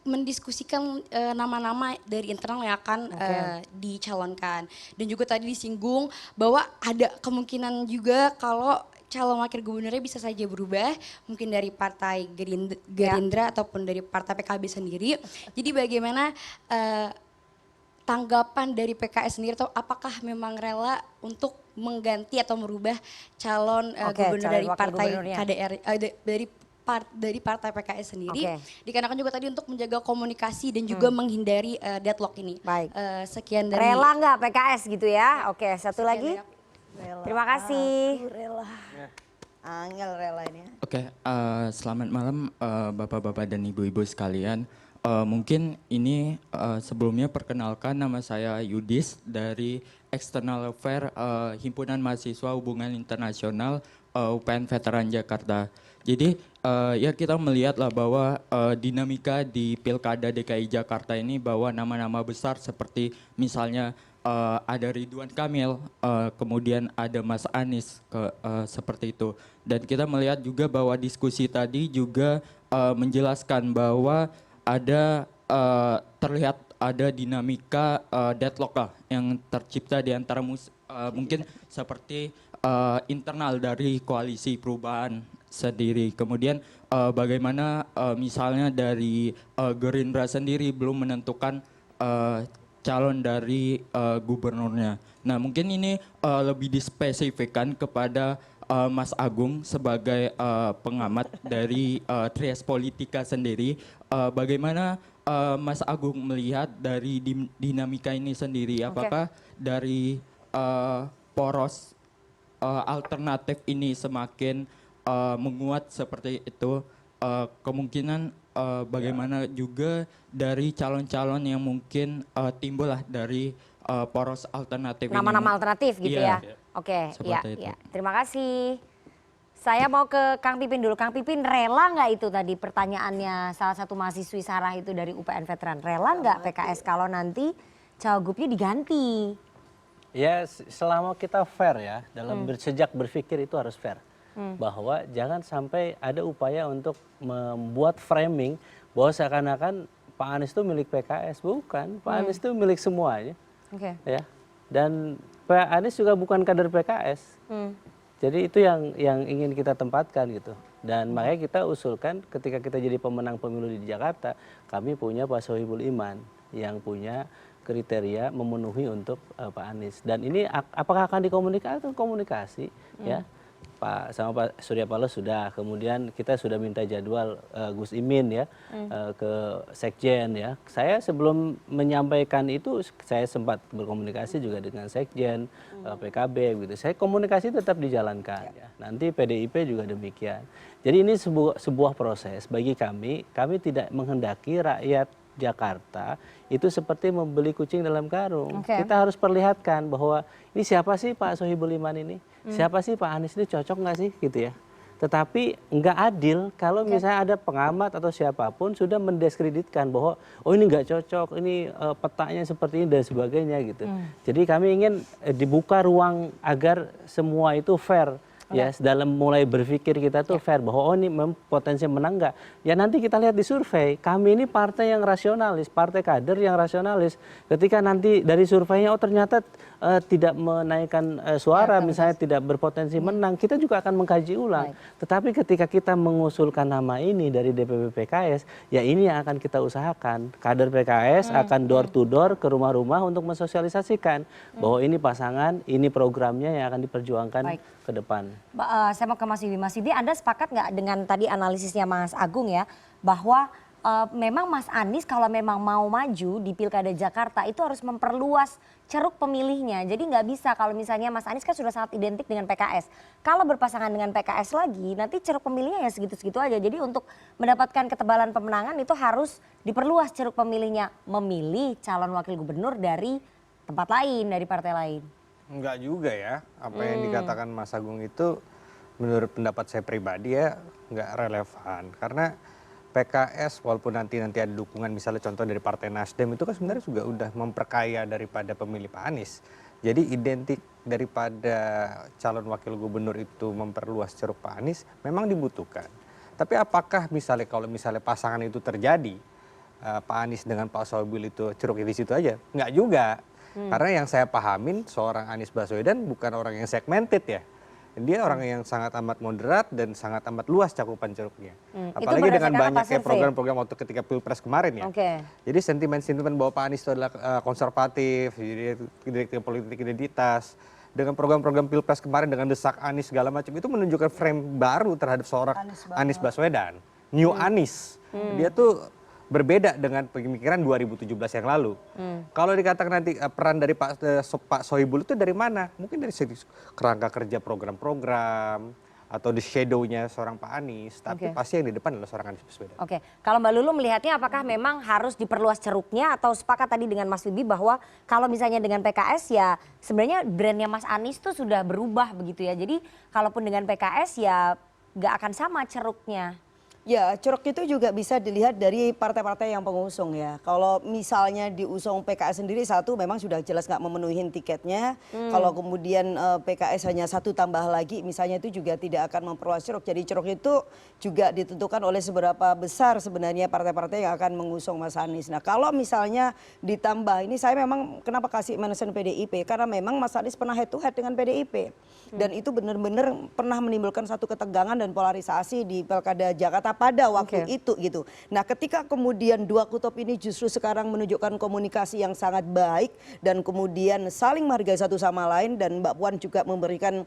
mendiskusikan nama-nama dari internal yang akan dicalonkan. Dan juga tadi disinggung bahwa ada kemungkinan juga kalau calon wakil gubernurnya bisa saja berubah, mungkin dari partai Gerindra ataupun dari partai PKB sendiri. Jadi bagaimana tanggapan dari PKS sendiri, atau apakah memang rela untuk mengganti atau merubah calon gubernur dari partai KDR dari partai PKS sendiri, dikarenakan juga tadi untuk menjaga komunikasi dan juga menghindari deadlock ini. Baik. Sekian dari Rela nggak PKS gitu ya? Oke, satu lagi. Terima kasih. Rela. Angel rela ini ya. Oke, selamat malam Bapak-Bapak dan Ibu-Ibu sekalian. Mungkin ini sebelumnya perkenalkan, nama saya Yudis dari External Affair Himpunan Mahasiswa Hubungan Internasional UPN Veteran Jakarta. Jadi ya kita melihatlah bahwa dinamika di Pilkada DKI Jakarta ini, bahwa nama-nama besar seperti misalnya ada Ridwan Kamil, kemudian ada Mas Anies, seperti itu. Dan kita melihat juga bahwa diskusi tadi juga menjelaskan bahwa ada terlihat ada dinamika deadlock lah yang tercipta di antara mungkin seperti internal dari koalisi perubahan sendiri. Kemudian bagaimana misalnya dari Gerindra sendiri belum menentukan calon dari gubernurnya. Nah, mungkin ini lebih dispesifikkan kepada Mas Agung sebagai pengamat dari Trias Politika sendiri. Bagaimana Mas Agung melihat dari dinamika ini sendiri? Apakah dari poros alternatif ini semakin menguat seperti itu? Kemungkinan bagaimana juga dari calon-calon yang mungkin timbul lah dari poros alternatif ini. Nama-nama alternatif gitu ya? Oke, ya. Terima kasih. Saya mau ke Kang Pipin dulu. Kang Pipin, rela nggak itu tadi pertanyaannya salah satu mahasiswi Sarah itu dari UPN Veteran? Rela nggak PKS kalau nanti cawagupnya diganti? Ya, selama kita fair ya, dalam sejak berpikir itu harus fair. Bahwa jangan sampai ada upaya untuk membuat framing bahwa seakan-akan Pak Anies itu milik PKS. Bukan, Pak Anies itu milik semuanya. Ya. Dan Pak Anies juga bukan kader PKS. Jadi itu yang ingin kita tempatkan gitu. Dan makanya kita usulkan ketika kita jadi pemenang pemilu di Jakarta, kami punya Pak Sohibul Iman yang punya kriteria memenuhi untuk Pak Anies. Dan ini apakah akan dikomunikasi? Ya. Pak sama Pak Surya Paloh sudah, kemudian kita sudah minta jadwal Gus Imin ya ke Sekjen ya. Saya sebelum menyampaikan itu saya sempat berkomunikasi juga dengan Sekjen PKB gitu. Saya komunikasi tetap dijalankan ya. Nanti PDIP juga demikian. Jadi ini sebuah proses bagi kami tidak menghendaki rakyat Jakarta itu seperti membeli kucing dalam karung. Kita harus perlihatkan bahwa ini siapa sih Pak Sohibul Iman ini? Siapa sih Pak Anies ini, cocok nggak sih gitu ya. Tetapi nggak adil kalau misalnya ada pengamat atau siapapun sudah mendiskreditkan bahwa oh ini nggak cocok, ini petanya seperti ini dan sebagainya gitu. Jadi kami ingin dibuka ruang agar semua itu fair. Ya, dalam mulai berpikir kita tuh fair bahwa oh ini potensi menang enggak. Ya nanti kita lihat di survei, kami ini partai yang rasionalis, partai kader yang rasionalis. Ketika nanti dari surveinya oh ternyata tidak menaikkan suara, misalnya tidak berpotensi menang, kita juga akan mengkaji ulang. Tetapi ketika kita mengusulkan nama ini dari DPP PKS, ya ini yang akan kita usahakan. Kader PKS akan door to door ke rumah-rumah untuk mensosialisasikan bahwa ini pasangan, ini programnya yang akan diperjuangkan ke depan. Saya mau ke Mas Wibi. Mas Wibi, Anda sepakat nggak dengan tadi analisisnya Mas Agung ya, bahwa memang Mas Anies kalau memang mau maju di Pilkada Jakarta itu harus memperluas ceruk pemilihnya. Jadi nggak bisa kalau misalnya Mas Anies kan sudah sangat identik dengan PKS. Kalau berpasangan dengan PKS lagi, nanti ceruk pemilihnya ya segitu-segitu aja. Jadi untuk mendapatkan ketebalan pemenangan itu harus diperluas ceruk pemilihnya, memilih calon wakil gubernur dari tempat lain, dari partai lain. Enggak juga ya, apa yang dikatakan Mas Agung itu menurut pendapat saya pribadi ya nggak relevan. Karena PKS walaupun nanti ada dukungan misalnya contoh dari Partai Nasdem itu kan sebenarnya juga udah memperkaya daripada pemilih Pak Anies. Jadi identik daripada calon wakil gubernur itu memperluas ceruk Pak Anies memang dibutuhkan. Tapi apakah misalnya kalau misalnya pasangan itu terjadi, Pak Anies dengan Pak Sohibul itu ceruknya di situ aja? Nggak juga. Karena yang saya pahamin seorang Anies Baswedan bukan orang yang segmented ya. Dia orang yang sangat amat moderat dan sangat amat luas cakupan ceruknya. Apalagi dengan banyaknya program-program waktu ketika Pilpres kemarin ya. Jadi sentimen-sentimen bahwa Pak Anies itu adalah konservatif, direktur politik identitas. Dengan program-program Pilpres kemarin dengan desak Anies segala macam itu menunjukkan frame baru terhadap seorang Anies Baswedan. New Anies. Dia tuh berbeda dengan pemikiran 2017 yang lalu. Kalau dikatakan nanti peran dari Pak Sohibul itu dari mana? Mungkin dari segi kerangka kerja program-program atau di shadow-nya seorang Pak Anies, tapi pasti yang di depan adalah seorang Anies Baswedan. Kalau Mbak Lulu melihatnya apakah memang harus diperluas ceruknya atau sepakat tadi dengan Mas Wibi bahwa kalau misalnya dengan PKS ya sebenarnya brandnya Mas Anies tuh sudah berubah begitu ya. Jadi kalaupun dengan PKS ya nggak akan sama ceruknya. Ya, ceruk itu juga bisa dilihat dari partai-partai yang pengusung ya. Kalau misalnya diusung PKS sendiri satu memang sudah jelas nggak memenuhi tiketnya. Kalau kemudian PKS hanya satu tambah lagi misalnya itu juga tidak akan memperluas ceruk. Jadi ceruk itu juga ditentukan oleh seberapa besar sebenarnya partai-partai yang akan mengusung Mas Anies. Nah kalau misalnya ditambah, ini saya memang kenapa kasih mention PDIP. Karena memang Mas Anies pernah head to head dengan PDIP. Dan itu benar-benar pernah menimbulkan satu ketegangan dan polarisasi di Pilkada Jakarta pada waktu itu gitu. Nah ketika kemudian dua kutub ini justru sekarang menunjukkan komunikasi yang sangat baik dan kemudian saling menghargai satu sama lain dan Mbak Puan juga memberikan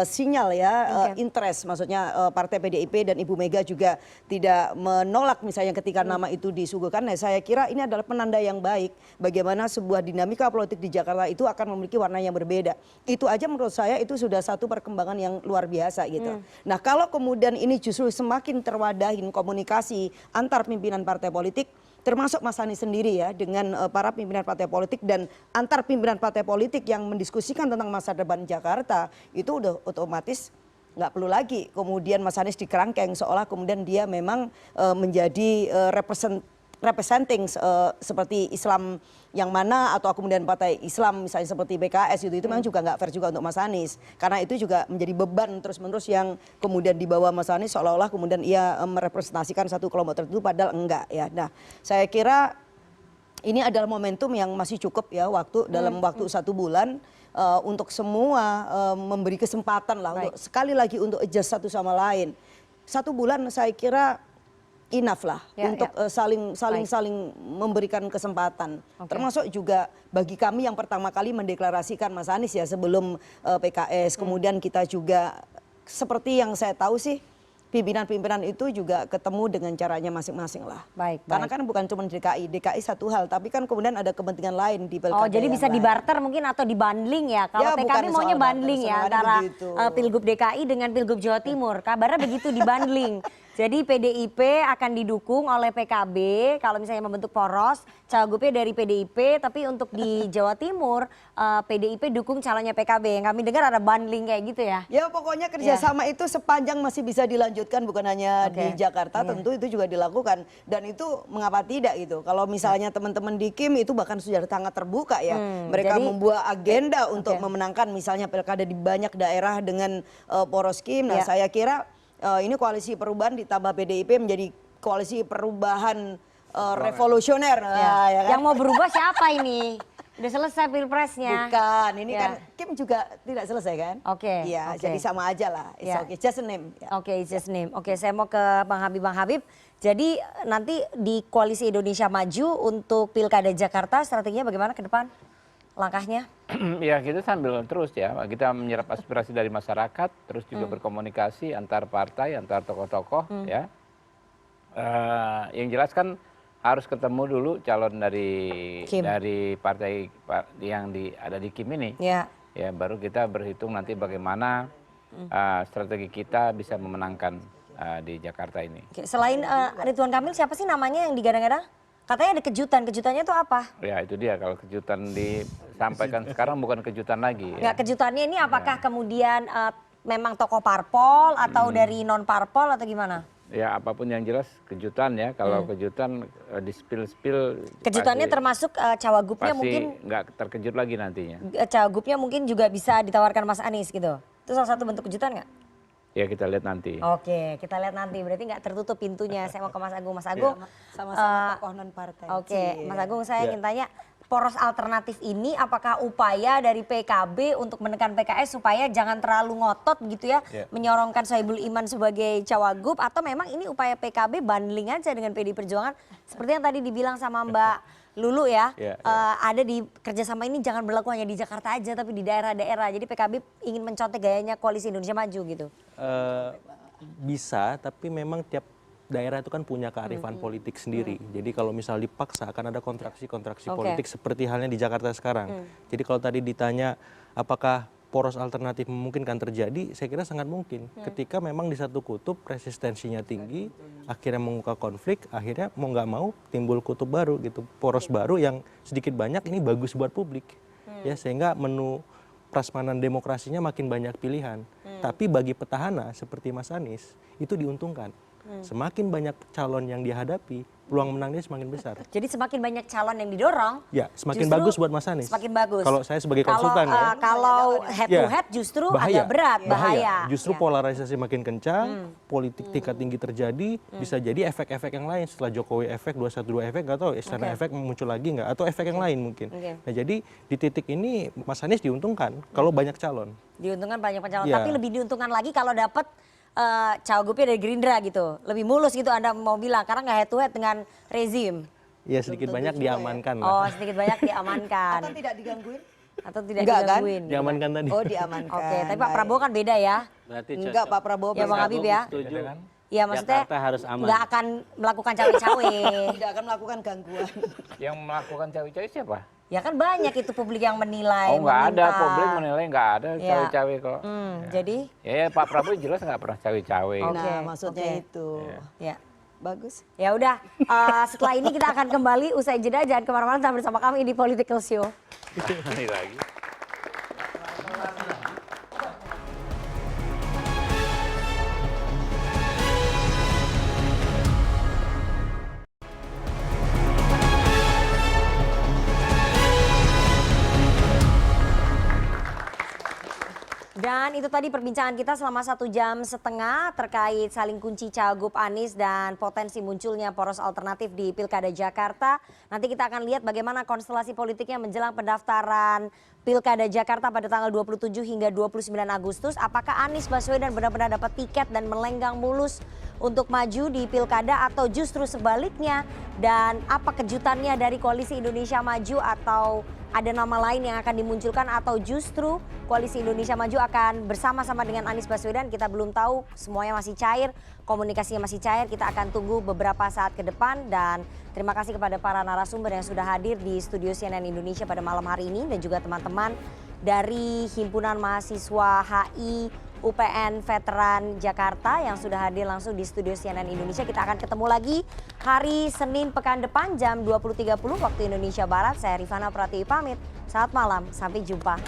sinyal ya interest, maksudnya partai PDIP dan Ibu Mega juga tidak menolak misalnya ketika nama itu disuguhkan. Nah saya kira ini adalah penanda yang baik bagaimana sebuah dinamika politik di Jakarta itu akan memiliki warna yang berbeda. Itu aja menurut saya itu sudah satu perkembangan yang luar biasa gitu. Nah kalau kemudian ini justru semakin terwadahin komunikasi antar pimpinan partai politik, termasuk Mas Anies sendiri ya dengan para pimpinan partai politik dan antar pimpinan partai politik yang mendiskusikan tentang masa depan Jakarta, itu udah otomatis nggak perlu lagi kemudian Mas Anies dikerangkeng seolah kemudian dia memang menjadi representing seperti Islam yang mana atau kemudian partai Islam misalnya seperti PKS itu memang juga nggak fair juga untuk Mas Anies karena itu juga menjadi beban terus-menerus yang kemudian dibawa Mas Anies seolah-olah kemudian ia merepresentasikan satu kelompok tertentu padahal enggak ya. Nah saya kira ini adalah momentum yang masih cukup ya waktu dalam waktu 1 bulan untuk semua memberi kesempatan lah untuk sekali lagi untuk adjust satu sama lain. 1 bulan saya kira enough lah untuk saling memberikan kesempatan. Termasuk juga bagi kami yang pertama kali mendeklarasikan Mas Anies ya sebelum PKS. Kemudian kita juga seperti yang saya tahu sih pimpinan-pimpinan itu juga ketemu dengan caranya masing-masing lah. Karena kan bukan cuma DKI satu hal, tapi kan kemudian ada kepentingan lain di pilkada. Oh jadi bisa dibarter mungkin atau dibundling ya? Kalau PKB maunya bundling ya antara Pilgub DKI dengan Pilgub Jawa Timur. Kabarnya begitu dibundling. Jadi PDIP akan didukung oleh PKB kalau misalnya membentuk poros, cagupnya dari PDIP, tapi untuk di Jawa Timur PDIP dukung calonnya PKB. Yang kami dengar ada bundling kayak gitu ya? Ya pokoknya kerjasama itu sepanjang masih bisa dilanjutkan bukan hanya di Jakarta, tentu itu juga dilakukan. Dan itu mengapa tidak gitu. Kalau misalnya teman-teman di KIM itu bahkan sudah sangat terbuka ya. Mereka membuat agenda untuk memenangkan misalnya pilkada di banyak daerah dengan poros KIM. Nah saya kira ini koalisi perubahan ditambah PDIP menjadi koalisi perubahan revolusioner. Ya kan? Yang mau berubah siapa ini? Udah selesai pilpresnya. Bukan, ini kan Kim juga tidak selesai kan? Iya, jadi sama aja lah. It's okay, just a name. Just a name. Saya mau ke Bang Habib. Jadi nanti di Koalisi Indonesia Maju untuk Pilkada Jakarta strateginya bagaimana ke depan? Langkahnya? Ya kita sambil terus ya, kita menyerap aspirasi dari masyarakat, terus juga berkomunikasi antar partai, antar tokoh-tokoh ya. Yang jelas kan harus ketemu dulu calon dari partai yang ada di KIM ini. Ya baru kita berhitung nanti bagaimana strategi kita bisa memenangkan di Jakarta ini. Selain Ridwan Kamil siapa sih namanya yang digadang-gadang? Katanya ada kejutan, kejutannya itu apa? Ya itu dia, kalau kejutan disampaikan sekarang bukan kejutan lagi. Nggak, kejutannya ini apakah kemudian memang tokoh parpol atau dari non parpol atau gimana? Ya apapun yang jelas kejutan ya. Kalau kejutan di spill-spill. Kejutannya termasuk cawagupnya pasti mungkin. Nggak terkejut lagi nantinya. Cawagupnya mungkin juga bisa ditawarkan Mas Anies gitu. Itu salah satu bentuk kejutan nggak? Ya kita lihat nanti. Oke, kita lihat nanti. Berarti nggak tertutup pintunya. Saya mau ke Mas Agung. Mas Agung. Sama-sama tokoh non partai. Oke, Mas Agung saya ingin tanya. Poros alternatif ini apakah upaya dari PKB untuk menekan PKS supaya jangan terlalu ngotot gitu ya, menyorongkan Sohibul Iman sebagai cawagup, atau memang ini upaya PKB bundling aja dengan PDI Perjuangan seperti yang tadi dibilang sama Mbak Lulu ya, ada di kerjasama ini jangan berlaku hanya di Jakarta aja tapi di daerah-daerah. Jadi PKB ingin mencontek gayanya Koalisi Indonesia Maju gitu. Bisa, tapi memang tiap daerah itu kan punya kearifan politik sendiri. Jadi kalau misal dipaksa akan ada kontraksi-kontraksi politik seperti halnya di Jakarta sekarang. Jadi kalau tadi ditanya apakah poros alternatif memungkinkan terjadi, saya kira sangat mungkin. Ketika memang di satu kutub resistensinya tinggi, akhirnya menguka konflik, akhirnya mau nggak mau timbul kutub baru gitu, poros baru yang sedikit banyak ini bagus buat publik. Ya sehingga menu prasmanan demokrasinya makin banyak pilihan. Tapi bagi petahana seperti Mas Anies itu diuntungkan. Semakin banyak calon yang dihadapi, peluang menangnya semakin besar. Jadi semakin banyak calon yang didorong, ya semakin bagus buat Mas Anies. Semakin bagus. Kalau saya sebagai konsultan kalau head to head justru agak berat, bahaya. Justru polarisasi makin kencang, politik tingkat tinggi terjadi, bisa jadi efek-efek yang lain setelah Jokowi efek, 212 efek, nggak tahu istana efek muncul lagi nggak, atau efek yang lain mungkin. Nah jadi di titik ini Mas Anies diuntungkan kalau banyak calon. Diuntungkan banyak calon, tapi lebih diuntungkan lagi kalau dapat cawagupnya dari Gerindra gitu, lebih mulus gitu Anda mau bilang, karena nggak head to head dengan rezim. Ya sedikit banyak diamankan. Oh sedikit banyak diamankan. Atau tidak digangguin? Atau tidak digangguin. Kan? Diamankan tadi. Oh diamankan. Oke, tapi Pak Prabowo kan beda ya. Berarti enggak Pak Prabowo. Ya Bang Habib ya. Setuju kan? Ya maksudnya harus aman. nggak akan melakukan cawe-cawe. Tidak akan melakukan gangguan. Yang melakukan cawe-cawe siapa? Ya kan banyak itu publik yang menilai. Oh nggak ada, publik menilai nggak ada cawe-cawe kok. Jadi? Ya Pak Prabowo jelas nggak pernah cawe-cawe. Nah maksudnya itu. Ya. Bagus. Ya udah, setelah ini kita akan kembali usai jeda, jangan kemana-mana, tetap bersama kami di Political Show. Ini lagi. Dan itu tadi perbincangan kita selama 1,5 jam terkait saling kunci cawagup Anies dan potensi munculnya poros alternatif di Pilkada Jakarta. Nanti kita akan lihat bagaimana konstelasi politiknya menjelang pendaftaran Pilkada Jakarta pada tanggal 27 hingga 29 Agustus. Apakah Anies Baswedan benar-benar dapat tiket dan melenggang mulus untuk maju di Pilkada atau justru sebaliknya? Dan apa kejutannya dari Koalisi Indonesia Maju, atau ada nama lain yang akan dimunculkan, atau justru Koalisi Indonesia Maju akan bersama-sama dengan Anies Baswedan? Kita belum tahu, semuanya masih cair, komunikasinya masih cair. Kita akan tunggu beberapa saat ke depan, dan terima kasih kepada para narasumber yang sudah hadir di studio CNN Indonesia pada malam hari ini, dan juga teman-teman dari Himpunan Mahasiswa HI UPN Veteran Jakarta yang sudah hadir langsung di studio CNN Indonesia. Kita akan ketemu lagi hari Senin pekan depan jam 20.30 waktu Indonesia Barat. Saya Rifana Pratiwi pamit. Selamat malam, sampai jumpa.